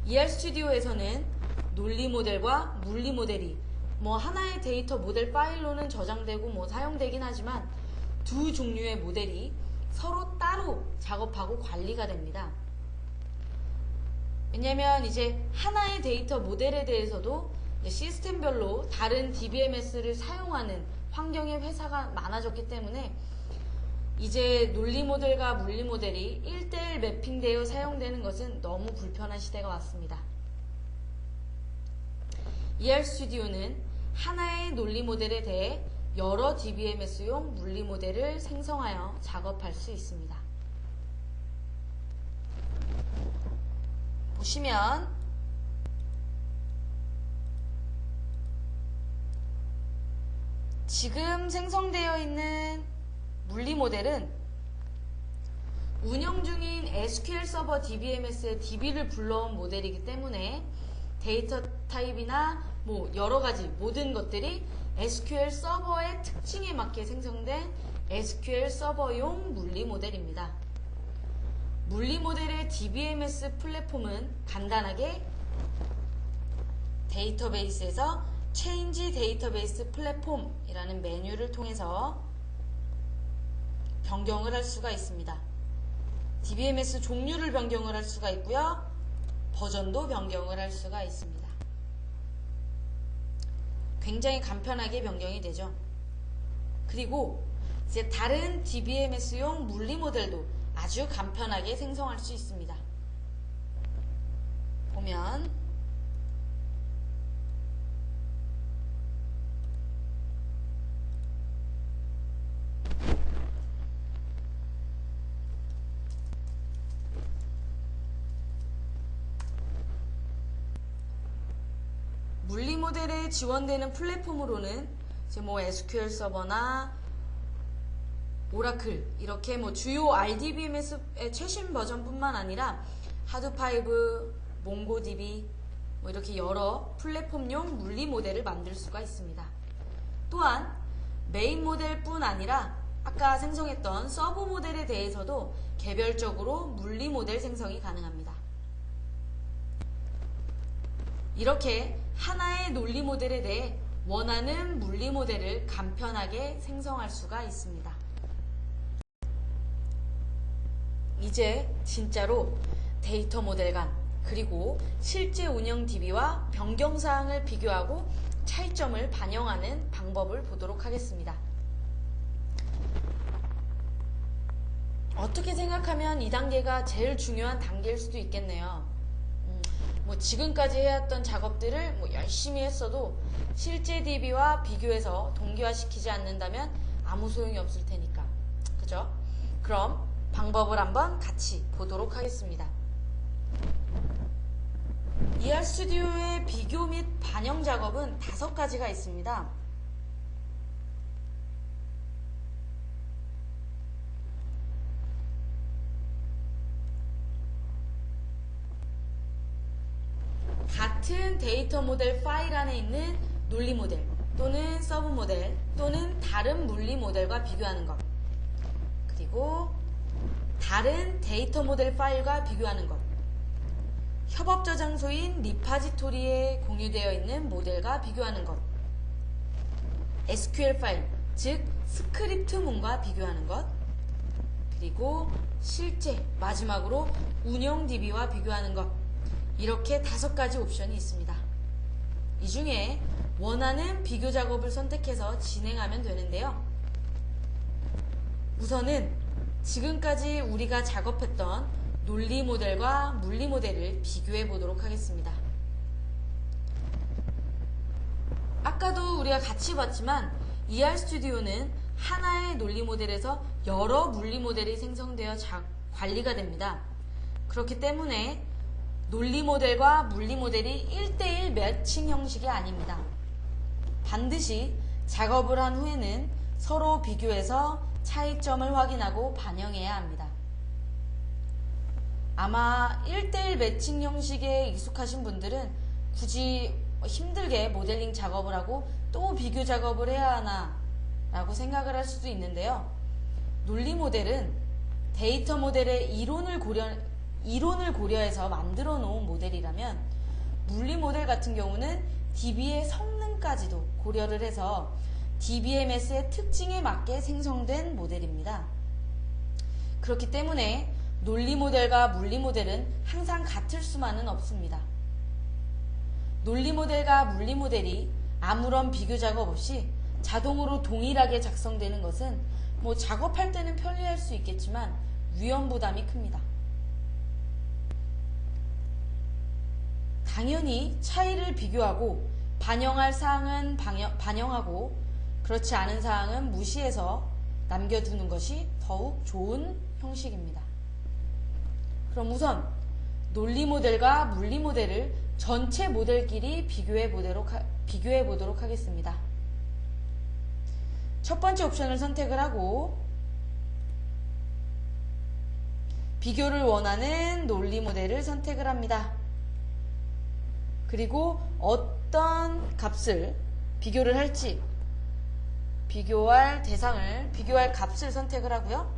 ER스튜디오에서는 논리 모델과 물리 모델이 하나의 데이터 모델 파일로는 저장되고 사용되긴 하지만 두 종류의 모델이 서로 따로 작업하고 관리가 됩니다. 왜냐면 이제 하나의 데이터 모델에 대해서도 시스템별로 다른 DBMS를 사용하는 환경의 회사가 많아졌기 때문에 이제 논리 모델과 물리 모델이 1:1 매핑되어 사용되는 것은 너무 불편한 시대가 왔습니다. ER스튜디오는 하나의 논리 모델에 대해 여러 DBMS용 물리 모델을 생성하여 작업할 수 있습니다. 보시면 지금 생성되어 있는 물리 모델은 운영 중인 SQL 서버 DBMS의 DB를 불러온 모델이기 때문에 데이터 타입이나 여러가지 모든 것들이 SQL 서버의 특징에 맞게 생성된 SQL 서버용 물리 모델입니다. 물리 모델의 DBMS 플랫폼은 간단하게 데이터베이스에서 Change 데이터베이스 플랫폼이라는 메뉴를 통해서 변경을 할 수가 있습니다. DBMS 종류를 변경을 할 수가 있고요. 버전도 변경을 할 수가 있습니다. 굉장히 간편하게 변경이 되죠. 그리고 이제 다른 DBMS용 물리 모델도 아주 간편하게 생성할 수 있습니다. 보면 물리 모델에 지원되는 플랫폼으로는 이제 SQL 서버나 오라클 이렇게 주요 RDBMS의 최신 버전뿐만 아니라 하드5, 몽고DB 이렇게 여러 플랫폼용 물리 모델을 만들 수가 있습니다. 또한 메인 모델뿐 아니라 아까 생성했던 서브 모델에 대해서도 개별적으로 물리 모델 생성이 가능합니다. 이렇게 하나의 논리 모델에 대해 원하는 물리 모델을 간편하게 생성할 수가 있습니다. 이제 진짜로 데이터 모델 간 그리고 실제 운영 DB와 변경사항을 비교하고 차이점을 반영하는 방법을 보도록 하겠습니다. 어떻게 생각하면 이 단계가 제일 중요한 단계일 수도 있겠네요. 지금까지 해왔던 작업들을 열심히 했어도 실제 DB와 비교해서 동기화시키지 않는다면 아무 소용이 없을 테니까. 그죠? 그럼 방법을 한번 같이 보도록 하겠습니다. ER스튜디오의 비교 및 반영 작업은 5가지가 있습니다. 같은 데이터 모델 파일 안에 있는 논리 모델 또는 서브 모델 또는 다른 물리 모델과 비교하는 것, 그리고 다른 데이터 모델 파일과 비교하는 것, 협업 저장소인 리파지토리에 공유되어 있는 모델과 비교하는 것, SQL 파일, 즉 스크립트문과 비교하는 것, 그리고 실제 마지막으로 운영 DB와 비교하는 것, 이렇게 5가지 옵션이 있습니다. 이 중에 원하는 비교 작업을 선택해서 진행하면 되는데요. 우선은 지금까지 우리가 작업했던 논리 모델과 물리 모델을 비교해 보도록 하겠습니다. 아까도 우리가 같이 봤지만 ER스튜디오는 하나의 논리 모델에서 여러 물리 모델이 생성되어 관리가 됩니다. 그렇기 때문에 논리 모델과 물리 모델이 1대1 매칭 형식이 아닙니다. 반드시 작업을 한 후에는 서로 비교해서 차이점을 확인하고 반영해야 합니다. 아마 1대1 매칭 형식에 익숙하신 분들은 굳이 힘들게 모델링 작업을 하고 또 비교 작업을 해야 하나 라고 생각을 할 수도 있는데요. 논리 모델은 데이터 모델의 이론을 고려해서 만들어 놓은 모델이라면 물리 모델 같은 경우는 DB의 성능까지도 고려를 해서 DBMS의 특징에 맞게 생성된 모델입니다. 그렇기 때문에 논리 모델과 물리 모델은 항상 같을 수만은 없습니다. 논리 모델과 물리 모델이 아무런 비교 작업 없이 자동으로 동일하게 작성되는 것은 작업할 때는 편리할 수 있겠지만 위험 부담이 큽니다. 당연히 차이를 비교하고 반영할 사항은 반영하고 그렇지 않은 사항은 무시해서 남겨두는 것이 더욱 좋은 형식입니다. 그럼 우선 논리 모델과 물리 모델을 전체 모델끼리 비교해 보도록 하겠습니다. 첫 번째 옵션을 선택을 하고 비교를 원하는 논리 모델을 선택을 합니다. 그리고 어떤 값을 비교를 할지 비교할 값을 선택을 하고요.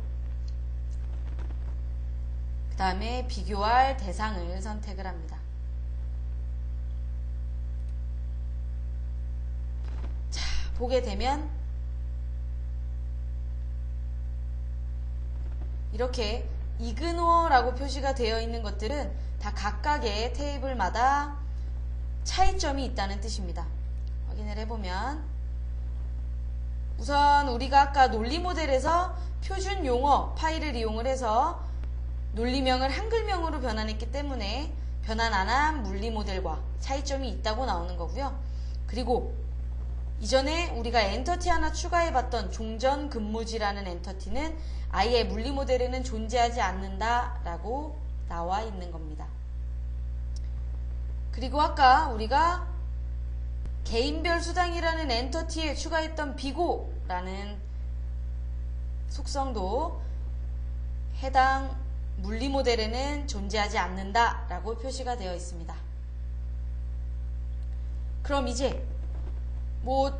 그 다음에 비교할 대상을 선택을 합니다. 자, 보게 되면 이렇게 이그노어라고 표시가 되어 있는 것들은 다 각각의 테이블마다 차이점이 있다는 뜻입니다. 확인을 해보면 우선 우리가 아까 논리 모델에서 표준 용어 파일을 이용을 해서 논리명을 한글명으로 변환했기 때문에 변환 안 한 물리 모델과 차이점이 있다고 나오는 거고요. 그리고 이전에 우리가 엔터티 하나 추가해봤던 종전 근무지라는 엔터티는 아예 물리 모델에는 존재하지 않는다라고 나와 있는 겁니다. 그리고 아까 우리가 개인별 수당이라는 엔터티에 추가했던 비고라는 속성도 해당 물리 모델에는 존재하지 않는다라고 표시가 되어 있습니다. 그럼 이제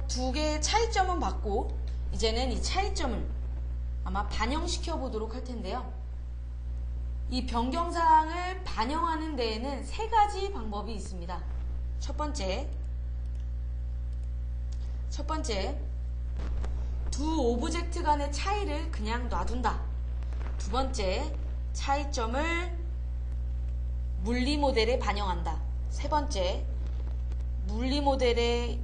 두 개의 차이점은 봤고 이제는 이 차이점을 아마 반영시켜 보도록 할 텐데요. 이 변경사항을 반영하는 데에는 3가지 방법이 있습니다. 첫 번째, 두 오브젝트 간의 차이를 그냥 놔둔다. 두 번째, 차이점을 물리 모델에 반영한다. 세 번째, 물리 모델에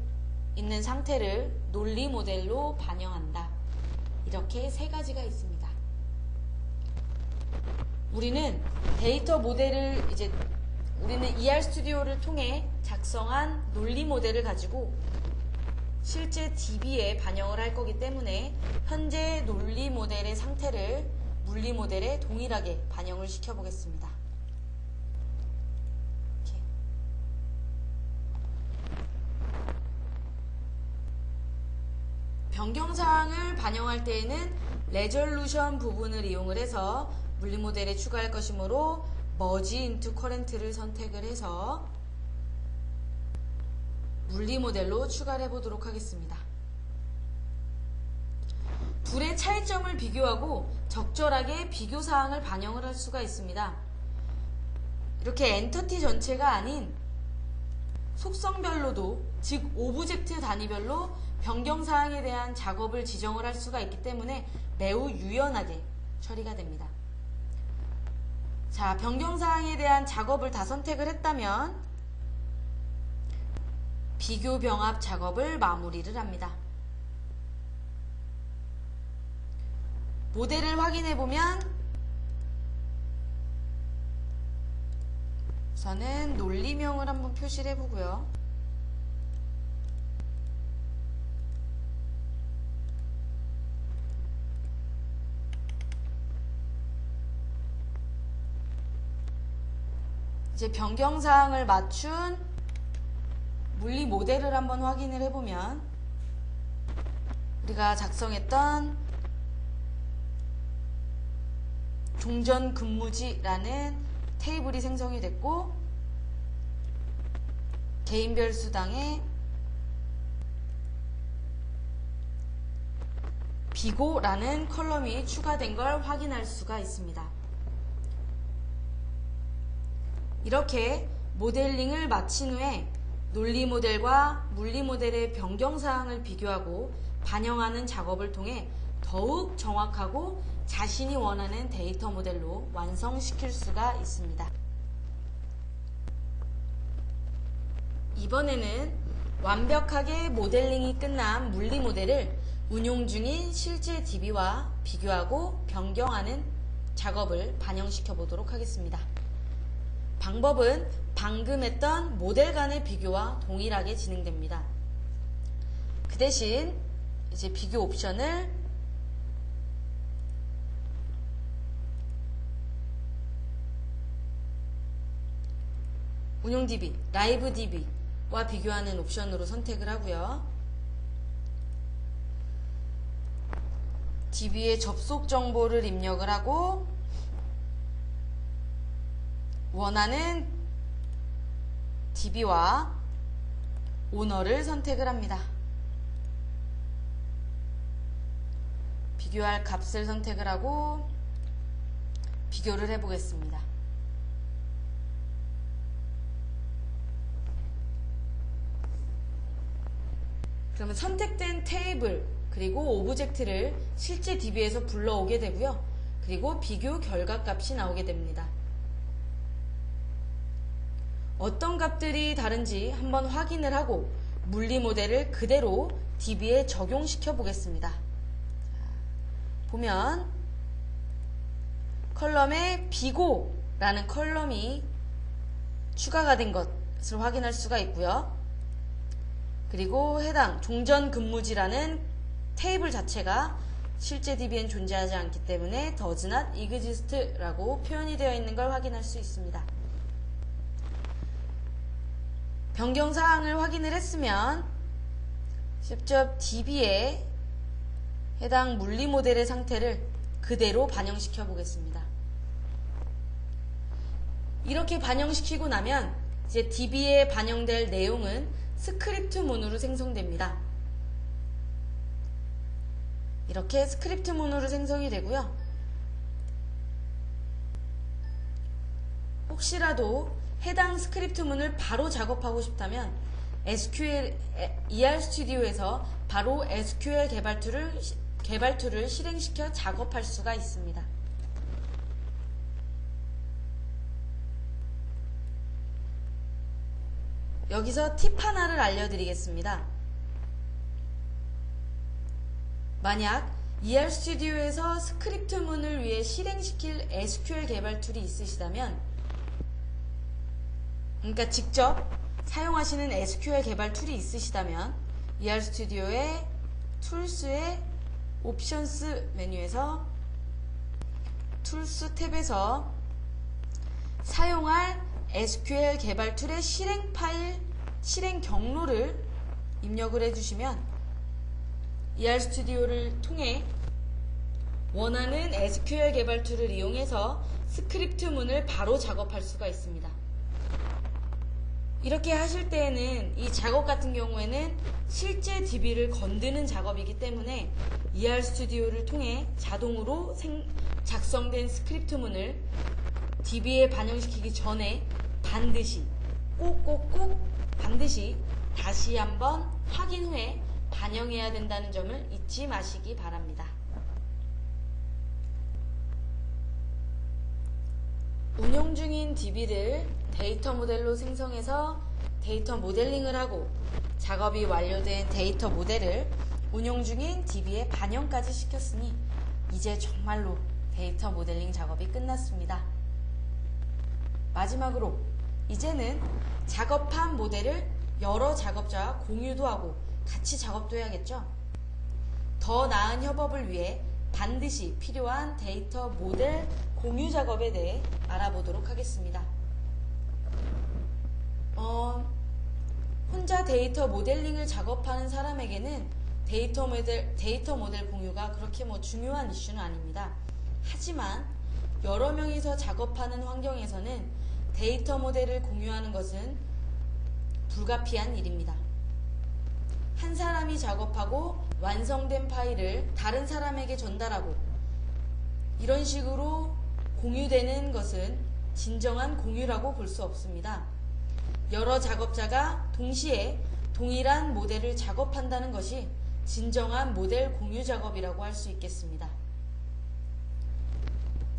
있는 상태를 논리 모델로 반영한다. 이렇게 3가지가 있습니다. 우리는 데이터 모델을 우리는 ER 스튜디오를 통해 작성한 논리 모델을 가지고 실제 DB에 반영을 할 거기 때문에 현재 논리 모델의 상태를 물리 모델에 동일하게 반영을 시켜 보겠습니다. 변경사항을 반영할 때에는 레졸루션 부분을 이용을 해서 물리 모델에 추가할 것이므로 머지 인투 커렌트를 선택을 해서 물리 모델로 추가를 해보도록 하겠습니다. 둘의 차이점을 비교하고 적절하게 비교사항을 반영을 할 수가 있습니다. 이렇게 엔터티 전체가 아닌 속성별로도, 즉 오브젝트 단위별로 변경사항에 대한 작업을 지정을 할 수가 있기 때문에 매우 유연하게 처리가 됩니다. 자, 변경사항에 대한 작업을 다 선택을 했다면 비교 병합 작업을 마무리를 합니다. 모델을 확인해보면 우선은 논리명을 한번 표시를 해보고요. 이제 변경사항을 맞춘 물리 모델을 한번 확인을 해보면 우리가 작성했던 종전근무지라는 테이블이 생성이 됐고 개인별 수당에 비고라는 컬럼이 추가된 걸 확인할 수가 있습니다. 이렇게 모델링을 마친 후에 논리 모델과 물리 모델의 변경사항을 비교하고 반영하는 작업을 통해 더욱 정확하고 자신이 원하는 데이터 모델로 완성시킬 수가 있습니다. 이번에는 완벽하게 모델링이 끝난 물리 모델을 운용 중인 실제 DB와 비교하고 변경하는 작업을 반영시켜 보도록 하겠습니다. 방법은 방금 했던 모델 간의 비교와 동일하게 진행됩니다. 그 대신 이제 비교 옵션을 운용 DB, 라이브 DB와 비교하는 옵션으로 선택을 하고요. DB의 접속 정보를 입력을 하고 원하는 DB와 오너를 선택을 합니다. 비교할 값을 선택을 하고 비교를 해보겠습니다. 그러면 선택된 테이블 그리고 오브젝트를 실제 DB에서 불러오게 되고요. 그리고 비교 결과값이 나오게 됩니다. 어떤 값들이 다른지 한번 확인을 하고 물리 모델을 그대로 DB에 적용시켜 보겠습니다. 보면 컬럼에 비고라는 컬럼이 추가가 된 것을 확인할 수가 있고요. 그리고 해당 종전근무지라는 테이블 자체가 실제 DB엔 존재하지 않기 때문에 does not exist라고 표현이 되어 있는 걸 확인할 수 있습니다. 변경사항을 확인을 했으면 직접 DB에 해당 물리 모델의 상태를 그대로 반영시켜 보겠습니다. 이렇게 반영시키고 나면 이제 DB에 반영될 내용은 스크립트 문으로 생성됩니다. 이렇게 스크립트 문으로 생성이 되고요. 혹시라도 해당 스크립트 문을 바로 작업하고 싶다면 ER 스튜디오에서 바로 SQL 개발 툴을 실행시켜 작업할 수가 있습니다. 여기서 팁 하나를 알려드리겠습니다. 만약 ER 스튜디오에서 스크립트 문을 위해 실행시킬 SQL 개발 툴이 있으시다면, 그러니까 직접 사용하시는 SQL 개발 툴이 있으시다면 ER 스튜디오의 툴스의 옵션스 메뉴에서 툴스 탭에서 사용할 SQL 개발 툴의 실행 파일, 실행 경로를 입력을 해주시면 ER 스튜디오를 통해 원하는 SQL 개발 툴을 이용해서 스크립트 문을 바로 작업할 수가 있습니다. 이렇게 하실 때에는 이 작업 같은 경우에는 실제 DB를 건드는 작업이기 때문에 ER 스튜디오를 통해 자동으로 작성된 스크립트 문을 DB에 반영시키기 전에 반드시 꼭 반드시 다시 한번 확인 후에 반영해야 된다는 점을 잊지 마시기 바랍니다. 운용 중인 DB를 데이터 모델로 생성해서 데이터 모델링을 하고 작업이 완료된 데이터 모델을 운용 중인 DB에 반영까지 시켰으니 이제 정말로 데이터 모델링 작업이 끝났습니다. 마지막으로 이제는 작업한 모델을 여러 작업자와 공유도 하고 같이 작업도 해야겠죠? 더 나은 협업을 위해 반드시 필요한 데이터 모델 공유 작업에 대해 알아보도록 하겠습니다. 혼자 데이터 모델링을 작업하는 사람에게는 데이터 모델 공유가 그렇게 중요한 이슈는 아닙니다. 하지만 여러 명이서 작업하는 환경에서는 데이터 모델을 공유하는 것은 불가피한 일입니다. 한 사람이 작업하고 완성된 파일을 다른 사람에게 전달하고 이런 식으로 공유되는 것은 진정한 공유라고 볼 수 없습니다. 여러 작업자가 동시에 동일한 모델을 작업한다는 것이 진정한 모델 공유 작업이라고 할 수 있겠습니다.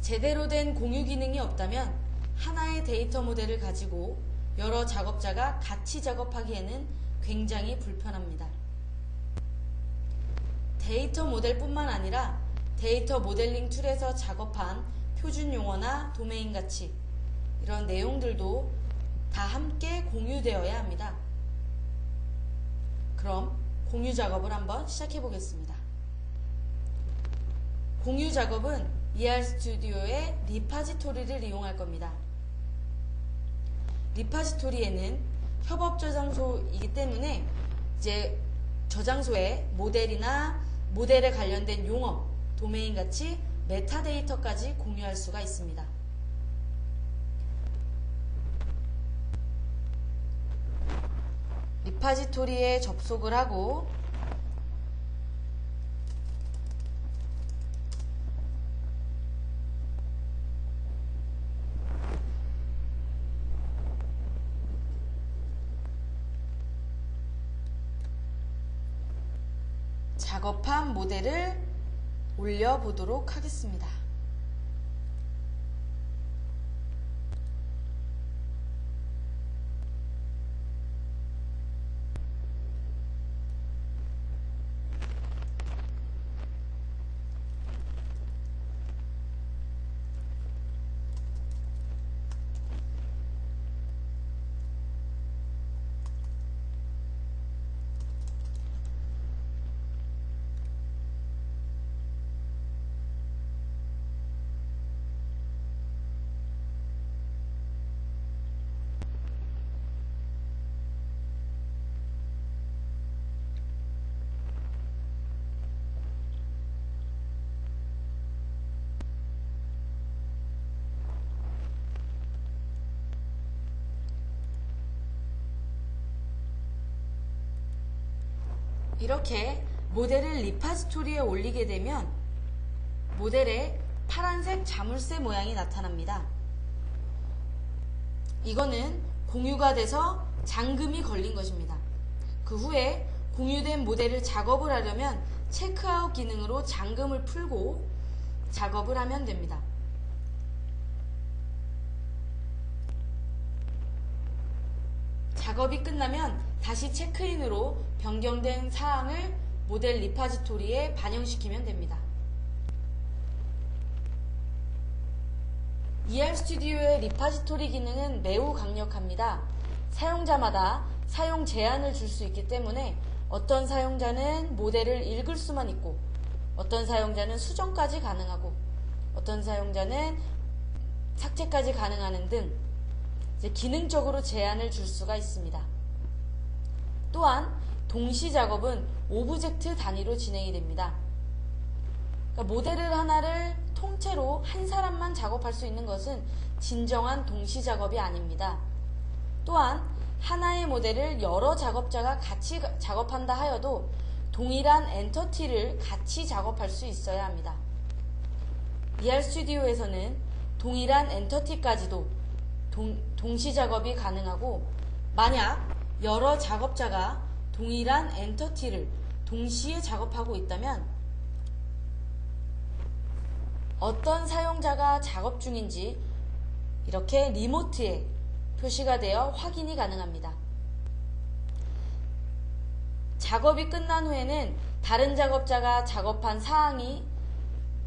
제대로 된 공유 기능이 없다면 하나의 데이터 모델을 가지고 여러 작업자가 같이 작업하기에는 굉장히 불편합니다. 데이터 모델뿐만 아니라 데이터 모델링 툴에서 작업한 표준 용어나 도메인 가치 이런 내용들도 다 함께 공유되어야 합니다. 그럼 공유 작업을 한번 시작해 보겠습니다. 공유 작업은 ER 스튜디오의 리파지토리를 이용할 겁니다. 리파지토리에는 협업 저장소이기 때문에 이제 저장소에 모델이나 모델에 관련된 용어, 도메인 같이 메타데이터까지 공유할 수가 있습니다. 리파지토리에 접속을 하고 작업한 모델을 올려보도록 하겠습니다. 이렇게 모델을 리파지토리에 올리게 되면 모델에 파란색 자물쇠 모양이 나타납니다. 이거는 공유가 돼서 잠금이 걸린 것입니다. 그 후에 공유된 모델을 작업을 하려면 체크아웃 기능으로 잠금을 풀고 작업을 하면 됩니다. 작업이 끝나면 다시 체크인으로 변경된 사항을 모델 리파지토리에 반영시키면 됩니다. ER 스튜디오의 리파지토리 기능은 매우 강력합니다. 사용자마다 사용 제한을 줄 수 있기 때문에 어떤 사용자는 모델을 읽을 수만 있고 어떤 사용자는 수정까지 가능하고 어떤 사용자는 삭제까지 가능하는 등 기능적으로 제한을 줄 수가 있습니다. 또한 동시 작업은 오브젝트 단위로 진행이 됩니다. 그러니까 모델을 하나를 통째로 한 사람만 작업할 수 있는 것은 진정한 동시 작업이 아닙니다. 또한 하나의 모델을 여러 작업자가 같이 작업한다 하여도 동일한 엔터티를 같이 작업할 수 있어야 합니다. ER 스튜디오에서는 동일한 엔터티까지도 동시 작업이 가능하고 만약 여러 작업자가 동일한 엔터티를 동시에 작업하고 있다면 어떤 사용자가 작업 중인지 이렇게 리모트에 표시가 되어 확인이 가능합니다. 작업이 끝난 후에는 다른 작업자가 작업한 사항이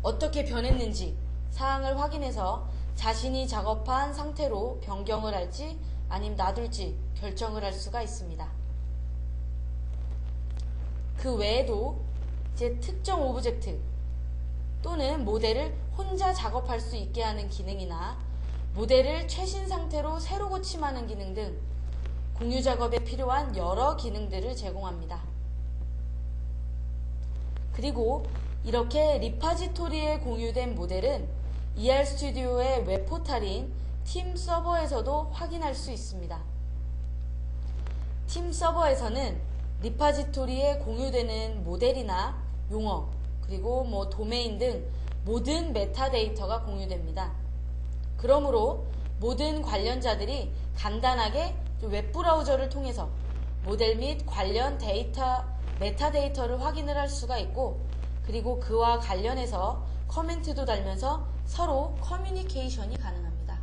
어떻게 변했는지 사항을 확인해서 자신이 작업한 상태로 변경을 할지 아니면 놔둘지 결정을 할 수가 있습니다. 그 외에도 이제 특정 오브젝트 또는 모델을 혼자 작업할 수 있게 하는 기능이나 모델을 최신 상태로 새로 고침하는 기능 등 공유 작업에 필요한 여러 기능들을 제공합니다. 그리고 이렇게 리파지토리에 공유된 모델은 ER스튜디오의 웹포탈인 팀 서버에서도 확인할 수 있습니다. 팀 서버에서는 리파지토리에 공유되는 모델이나 용어, 그리고 도메인 등 모든 메타데이터가 공유됩니다. 그러므로 모든 관련자들이 간단하게 웹브라우저를 통해서 모델 및 관련 메타데이터를 확인을 할 수가 있고, 그리고 그와 관련해서 커멘트도 달면서 서로 커뮤니케이션이 가능합니다.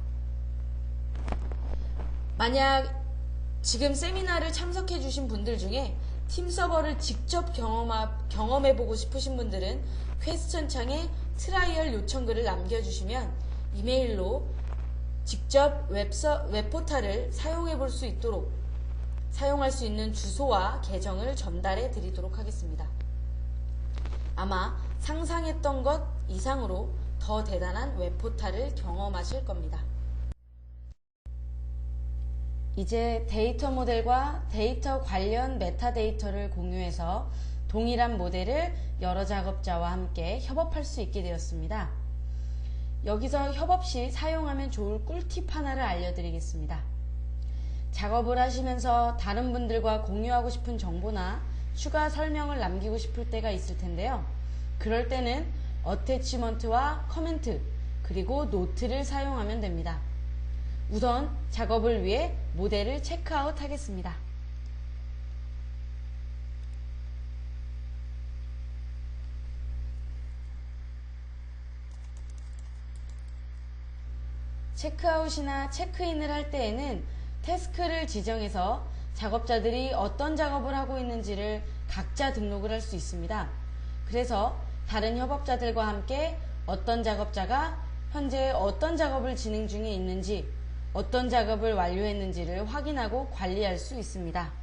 만약 지금 세미나를 참석해 주신 분들 중에 팀 서버를 직접 경험해보고 싶으신 분들은 퀘스천 창에 트라이얼 요청글을 남겨주시면 이메일로 직접 웹포탈을 사용해볼 수 있도록 사용할 수 있는 주소와 계정을 전달해 드리도록 하겠습니다. 아마 상상했던 것 이상으로 더 대단한 웹포탈을 경험하실 겁니다. 이제 데이터 모델과 데이터 관련 메타데이터를 공유해서 동일한 모델을 여러 작업자와 함께 협업할 수 있게 되었습니다. 여기서 협업 시 사용하면 좋을 꿀팁 하나를 알려드리겠습니다. 작업을 하시면서 다른 분들과 공유하고 싶은 정보나 추가 설명을 남기고 싶을 때가 있을 텐데요. 그럴 때는 어태치먼트와 커멘트, 그리고 노트를 사용하면 됩니다. 우선 작업을 위해 모델을 체크아웃 하겠습니다. 체크아웃이나 체크인을 할 때에는 태스크를 지정해서 작업자들이 어떤 작업을 하고 있는지를 각자 등록을 할 수 있습니다. 그래서 다른 협업자들과 함께 어떤 작업자가 현재 어떤 작업을 진행 중에 있는지, 어떤 작업을 완료했는지를 확인하고 관리할 수 있습니다.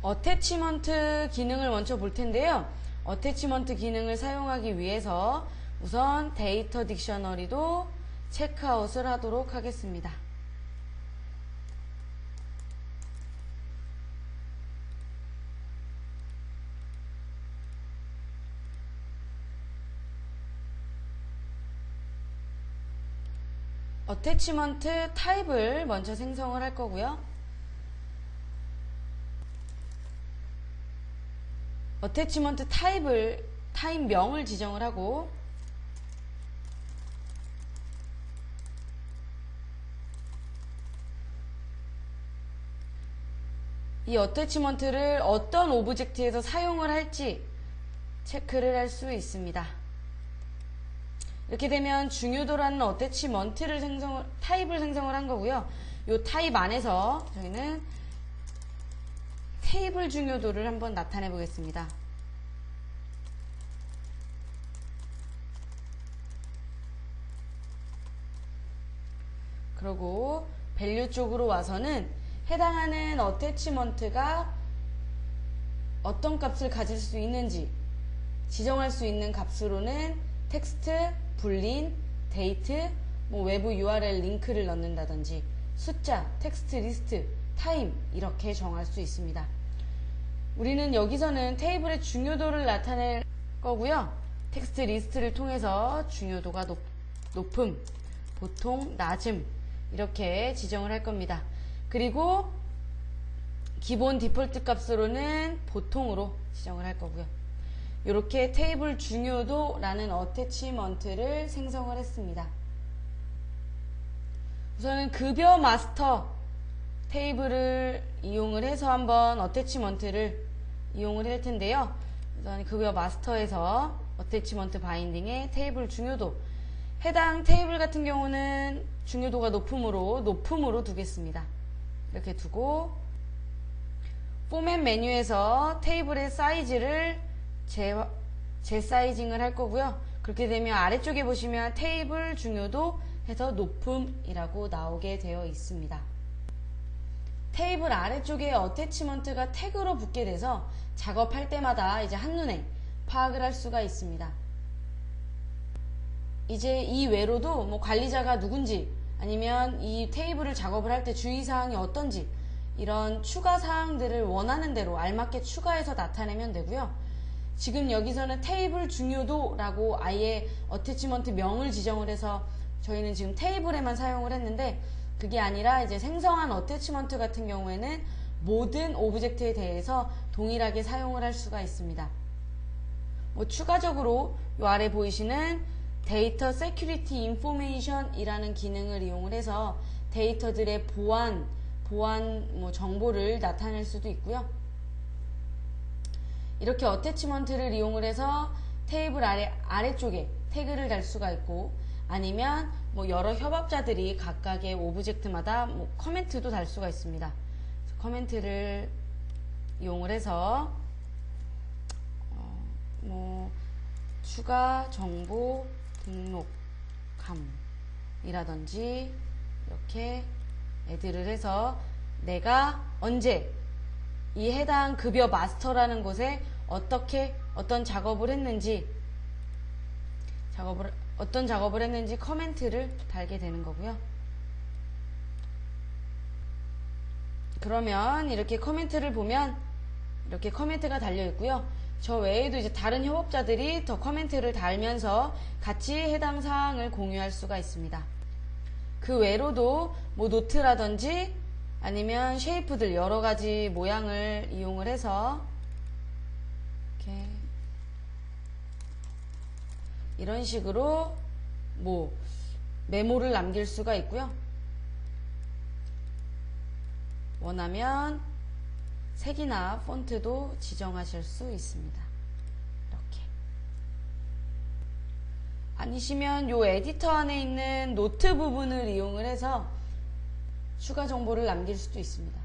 어태치먼트 기능을 먼저 볼 텐데요. 어태치먼트 기능을 사용하기 위해서 우선 데이터 딕셔너리도 체크아웃을 하도록 하겠습니다. 어태치먼트 타입을 먼저 생성을 할 거고요. 어태치먼트 타입명을 지정을 하고, 이 어태치먼트를 어떤 오브젝트에서 사용을 할지 체크를 할 수 있습니다. 이렇게 되면 중요도라는 어태치먼트를 타입을 생성을 한 거고요. 이 타입 안에서 저희는 테이블 중요도를 한번 나타내 보겠습니다. 그리고 밸류 쪽으로 와서는 해당하는 어태치먼트가 어떤 값을 가질 수 있는지 지정할 수 있는 값으로는 텍스트, 불린, 데이트, 외부 URL 링크를 넣는다든지 숫자, 텍스트 리스트, 타임 이렇게 정할 수 있습니다. 우리는 여기서는 테이블의 중요도를 나타낼 거고요. 텍스트 리스트를 통해서 중요도가 높음, 보통, 낮음 이렇게 지정을 할 겁니다. 그리고 기본 디폴트 값으로는 보통으로 지정을 할 거고요. 이렇게 테이블 중요도라는 어태치먼트를 생성을 했습니다. 우선은 급여 마스터 테이블을 이용을 해서 한번 어태치먼트를 이용을 할 텐데요. 우선 급여 마스터에서 어태치먼트 바인딩의 테이블 중요도, 해당 테이블 같은 경우는 중요도가 높음으로 두겠습니다. 이렇게 두고 포맷 메뉴에서 테이블의 사이즈를 재사이징을 할 거고요. 그렇게 되면 아래쪽에 보시면 테이블 중요도 해서 높음이라고 나오게 되어 있습니다. 테이블 아래쪽에 어태치먼트가 태그로 붙게 돼서 작업할 때마다 이제 한눈에 파악을 할 수가 있습니다. 이제 이 외로도 뭐 관리자가 누군지 아니면 이 테이블을 작업을 할 때 주의사항이 어떤지 이런 추가 사항들을 원하는 대로 알맞게 추가해서 나타내면 되고요. 지금 여기서는 테이블 중요도라고 아예 어태치먼트 명을 지정을 해서 저희는 지금 테이블에만 사용을 했는데, 그게 아니라 이제 생성한 어태치먼트 같은 경우에는 모든 오브젝트에 대해서 동일하게 사용을 할 수가 있습니다. 뭐 추가적으로 이 아래 보이시는 데이터 세큐리티 인포메이션 이라는 기능을 이용을 해서 데이터들의 보안 뭐 정보를 나타낼 수도 있고요. 이렇게 어태치먼트를 이용을 해서 테이블 아래쪽에 태그를 달 수가 있고, 아니면 뭐 여러 협업자들이 각각의 오브젝트마다 뭐 커멘트도 달 수가 있습니다. 커멘트를 이용을 해서 뭐 추가 정보 등록함이라든지 이렇게 애드를 해서 내가 언제 이 해당 급여 마스터라는 곳에 어떤 작업을 했는지 어떤 작업을 했는지 커멘트를 달게 되는 거고요. 그러면 이렇게 커멘트를 보면 이렇게 커멘트가 달려 있고요. 저 외에도 이제 다른 협업자들이 더 커멘트를 달면서 같이 해당 사항을 공유할 수가 있습니다. 그 외로도 뭐 노트라든지 아니면 쉐이프들 여러 가지 모양을 이용을 해서 이렇게 이런 식으로 뭐 메모를 남길 수가 있고요. 원하면 색이나 폰트도 지정하실 수 있습니다. 이렇게. 아니시면 요 에디터 안에 있는 노트 부분을 이용을 해서 추가 정보를 남길 수도 있습니다.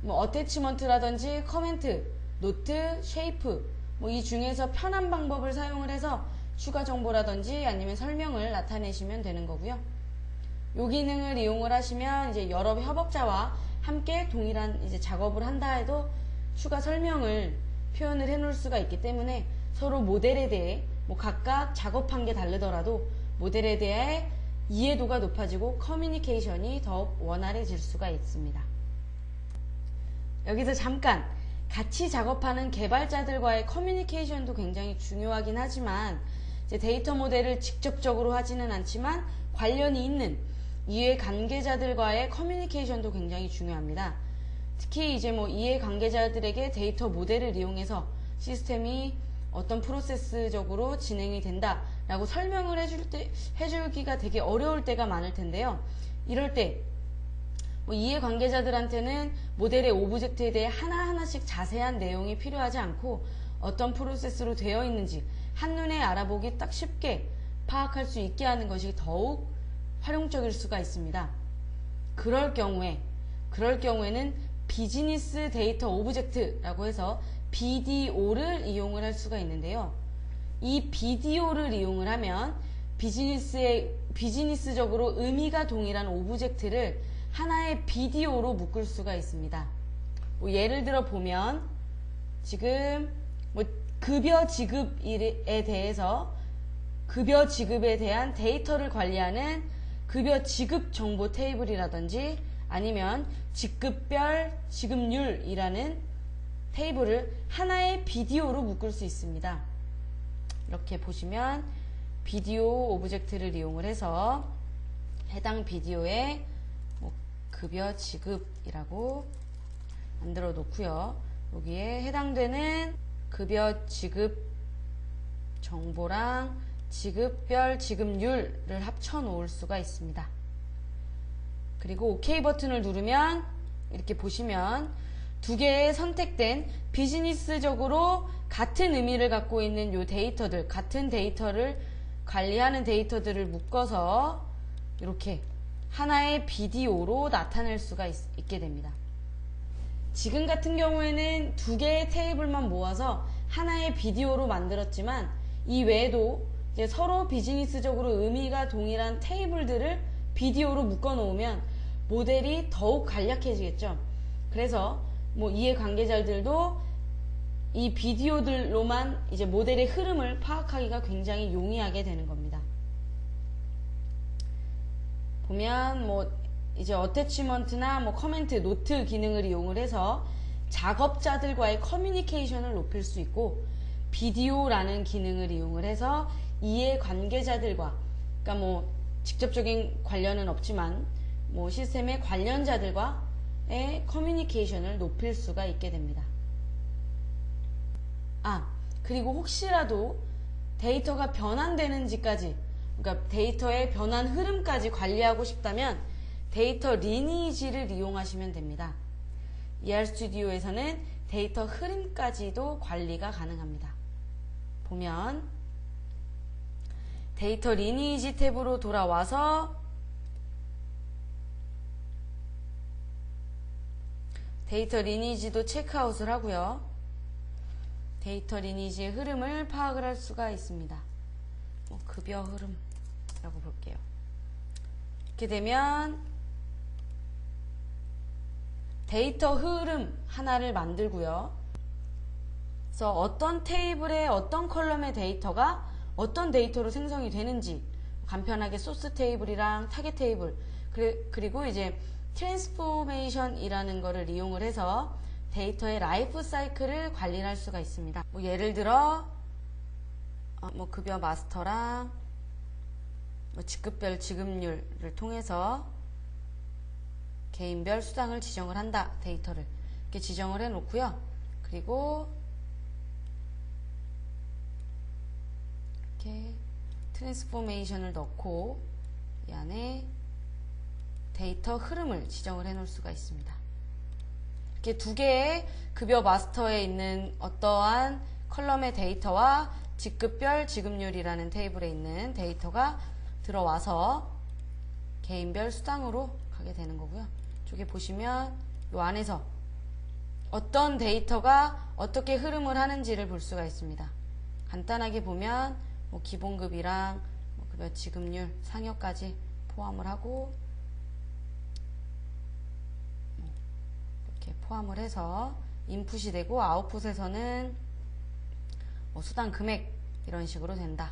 뭐 어태치먼트라든지 커멘트, 노트, 쉐이프 뭐 이 중에서 편한 방법을 사용을 해서 추가 정보라든지 아니면 설명을 나타내시면 되는 거고요. 이 기능을 이용을 하시면 이제 여러 협업자와 함께 동일한 이제 작업을 한다 해도 추가 설명을 표현을 해 놓을 수가 있기 때문에 서로 모델에 대해 뭐 각각 작업한 게 다르더라도 모델에 대해 이해도가 높아지고 커뮤니케이션이 더욱 원활해질 수가 있습니다. 여기서 잠깐 같이 작업하는 개발자들과의 커뮤니케이션도 굉장히 중요하긴 하지만 이제 데이터 모델을 직접적으로 하지는 않지만 관련이 있는 이해 관계자들과의 커뮤니케이션도 굉장히 중요합니다. 특히 이제 뭐 이해 관계자들에게 데이터 모델을 이용해서 시스템이 어떤 프로세스적으로 진행이 된다라고 설명을 해주기가 되게 어려울 때가 많을 텐데요. 이럴 때 뭐 이해 관계자들한테는 모델의 오브젝트에 대해 하나하나씩 자세한 내용이 필요하지 않고 어떤 프로세스로 되어 있는지 한눈에 알아보기 딱 쉽게 파악할 수 있게 하는 것이 더욱 활용적일 수가 있습니다. 그럴 경우에는 비즈니스 데이터 오브젝트라고 해서 BDO를 이용을 할 수가 있는데요. 이 BDO를 이용을 하면 비즈니스적으로 의미가 동일한 오브젝트를 하나의 BDO로 묶을 수가 있습니다. 뭐 예를 들어 보면 지금 뭐 급여 지급에 대한 데이터를 관리하는 급여 지급 정보 테이블이라든지 아니면 직급별 지급률이라는 테이블을 하나의 BDO로 묶을 수 있습니다. 이렇게 보시면 BDO 오브젝트를 이용을 해서 해당 BDO에 뭐 급여 지급이라고 만들어 놓고요. 여기에 해당되는 급여 지급 정보랑 지급별 지급률을 합쳐 놓을 수가 있습니다. 그리고 OK 버튼을 누르면 이렇게 보시면 두 개의 선택된 비즈니스적으로 같은 의미를 갖고 있는 요 데이터들, 같은 데이터를 관리하는 데이터들을 묶어서 이렇게 하나의 BDO로 나타낼 수가 있게 됩니다. 지금 같은 경우에는 두 개의 테이블만 모아서 하나의 BDO로 만들었지만 이 외에도 이제 서로 비즈니스적으로 의미가 동일한 테이블들을 BDO로 묶어 놓으면 모델이 더욱 간략해지겠죠. 그래서 뭐 이해관계자들도 이 비디오들로만 이제 모델의 흐름을 파악하기가 굉장히 용이하게 되는 겁니다. 보면 뭐 이제 어태치먼트나 뭐 커멘트, 노트 기능을 이용을 해서 작업자들과의 커뮤니케이션을 높일 수 있고, 비디오라는 기능을 이용을 해서 이해관계자들과, 그러니까 뭐 직접적인 관련은 없지만 뭐 시스템의 관련자들과의 커뮤니케이션을 높일 수가 있게 됩니다. 그리고 혹시라도 데이터가 변환되는지까지, 그러니까 데이터의 변환 흐름까지 관리하고 싶다면 데이터 리니지를 이용하시면 됩니다. ER스튜디오에서는 데이터 흐름까지도 관리가 가능합니다. 보면 데이터 리니지 탭으로 돌아와서 데이터 리니지도 체크아웃을 하고요. 데이터 리니지의 흐름을 파악을 할 수가 있습니다. 급여 흐름이라고 볼게요. 이렇게 되면 데이터 흐름 하나를 만들고요. 그래서 어떤 테이블에 어떤 컬럼의 데이터가 어떤 데이터로 생성이 되는지 간편하게 소스 테이블이랑 타겟 테이블, 그리고 이제 트랜스포메이션이라는 거를 이용을 해서 데이터의 라이프 사이클을 관리할 수가 있습니다. 뭐 예를 들어 뭐 급여 마스터랑 뭐 직급별 지급률을 통해서 개인별 수당을 지정을 한다. 데이터를 이렇게 지정을 해 놓고요. 그리고 이렇게 트랜스포메이션을 넣고 이 안에 데이터 흐름을 지정을 해 놓을 수가 있습니다. 이렇게 두 개의 급여 마스터에 있는 어떠한 컬럼의 데이터와 직급별 지급률이라는 테이블에 있는 데이터가 들어와서 개인별 수당으로 가게 되는 거고요. 이쪽에 보시면 이 안에서 어떤 데이터가 어떻게 흐름을 하는지를 볼 수가 있습니다. 간단하게 보면 뭐 기본급이랑 뭐 급여 지급률, 상여까지 포함을 하고 이렇게 포함을 해서 인풋이 되고, 아웃풋에서는 뭐 수당 금액 이런 식으로 된다.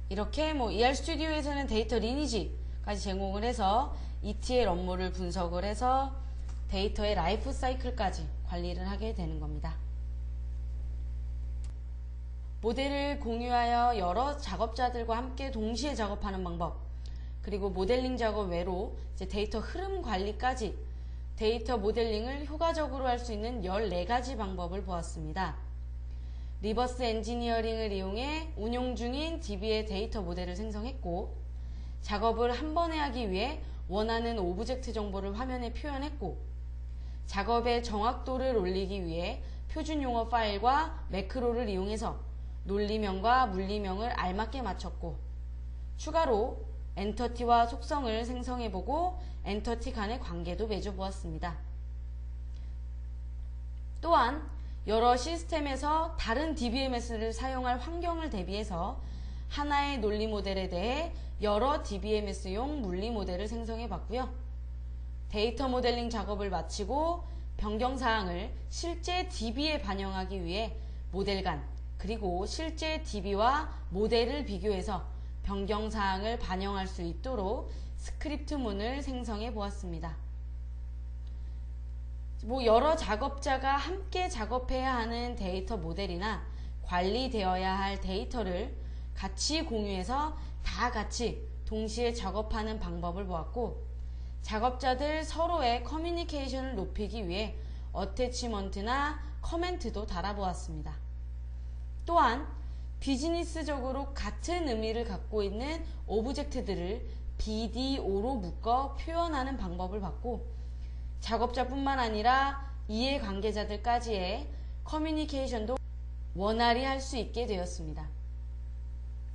이렇게 뭐 ER스튜디오에서는 데이터 리니지까지 제공을 해서 ETL 업무를 분석을 해서 데이터의 라이프 사이클까지 관리를 하게 되는 겁니다. 모델을 공유하여 여러 작업자들과 함께 동시에 작업하는 방법, 그리고 모델링 작업 외로 이제 데이터 흐름 관리까지 데이터 모델링을 효과적으로 할 수 있는 14가지 방법을 보았습니다. 리버스 엔지니어링을 이용해 운용 중인 DB의 데이터 모델을 생성했고, 작업을 한 번에 하기 위해 원하는 오브젝트 정보를 화면에 표현했고, 작업의 정확도를 올리기 위해 표준 용어 파일과 매크로를 이용해서 논리명과 물리명을 알맞게 맞췄고, 추가로 엔터티와 속성을 생성해보고 엔터티 간의 관계도 맺어보았습니다. 또한 여러 시스템에서 다른 DBMS를 사용할 환경을 대비해서 하나의 논리 모델에 대해 여러 DBMS용 물리 모델을 생성해 봤고요. 데이터 모델링 작업을 마치고 변경사항을 실제 DB에 반영하기 위해 모델 간, 그리고 실제 DB와 모델을 비교해서 변경사항을 반영할 수 있도록 스크립트문을 생성해 보았습니다. 뭐 여러 작업자가 함께 작업해야 하는 데이터 모델이나 관리되어야 할 데이터를 같이 공유해서 다 같이 동시에 작업하는 방법을 보았고, 작업자들 서로의 커뮤니케이션을 높이기 위해 어태치먼트나 커멘트도 달아보았습니다. 또한 비즈니스적으로 같은 의미를 갖고 있는 오브젝트들을 BDO로 묶어 표현하는 방법을 봤고, 작업자뿐만 아니라 이해관계자들까지의 커뮤니케이션도 원활히 할 수 있게 되었습니다.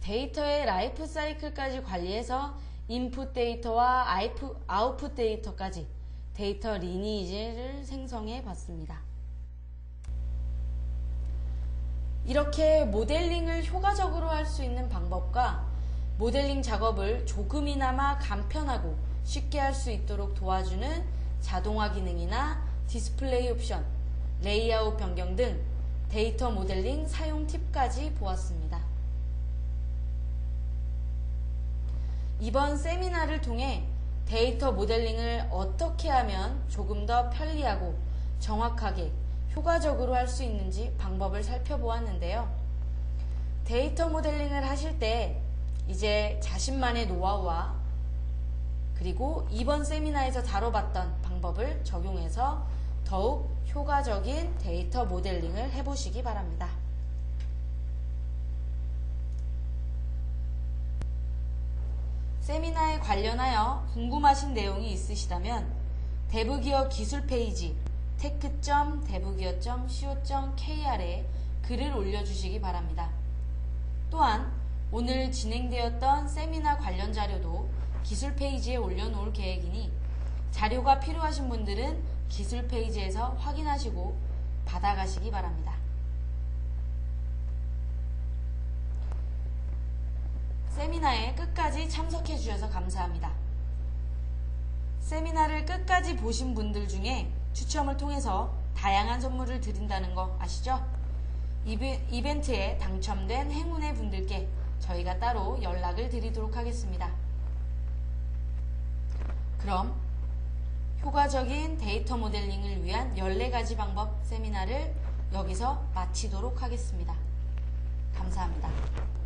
데이터의 라이프 사이클까지 관리해서 인풋 데이터와 아웃풋 데이터까지 데이터 리니지를 생성해 봤습니다. 이렇게 모델링을 효과적으로 할 수 있는 방법과 모델링 작업을 조금이나마 간편하고 쉽게 할 수 있도록 도와주는 자동화 기능이나 디스플레이 옵션, 레이아웃 변경 등 데이터 모델링 사용 팁까지 보았습니다. 이번 세미나를 통해 데이터 모델링을 어떻게 하면 조금 더 편리하고 정확하게 효과적으로 할 수 있는지 방법을 살펴보았는데요. 데이터 모델링을 하실 때 이제 자신만의 노하우와 그리고 이번 세미나에서 다뤄봤던 방법을 적용해서 더욱 효과적인 데이터 모델링을 해보시기 바랍니다. 세미나에 관련하여 궁금하신 내용이 있으시다면 대부기업 기술 페이지 tech.대부기업.co.kr에 글을 올려주시기 바랍니다. 또한 오늘 진행되었던 세미나 관련 자료도 기술 페이지에 올려놓을 계획이니 자료가 필요하신 분들은 기술 페이지에서 확인하시고 받아가시기 바랍니다. 세미나에 끝까지 참석해 주셔서 감사합니다. 세미나를 끝까지 보신 분들 중에 추첨을 통해서 다양한 선물을 드린다는 거 아시죠? 이벤트에 당첨된 행운의 분들께 저희가 따로 연락을 드리도록 하겠습니다. 그럼 효과적인 데이터 모델링을 위한 14가지 방법 세미나를 여기서 마치도록 하겠습니다. 감사합니다.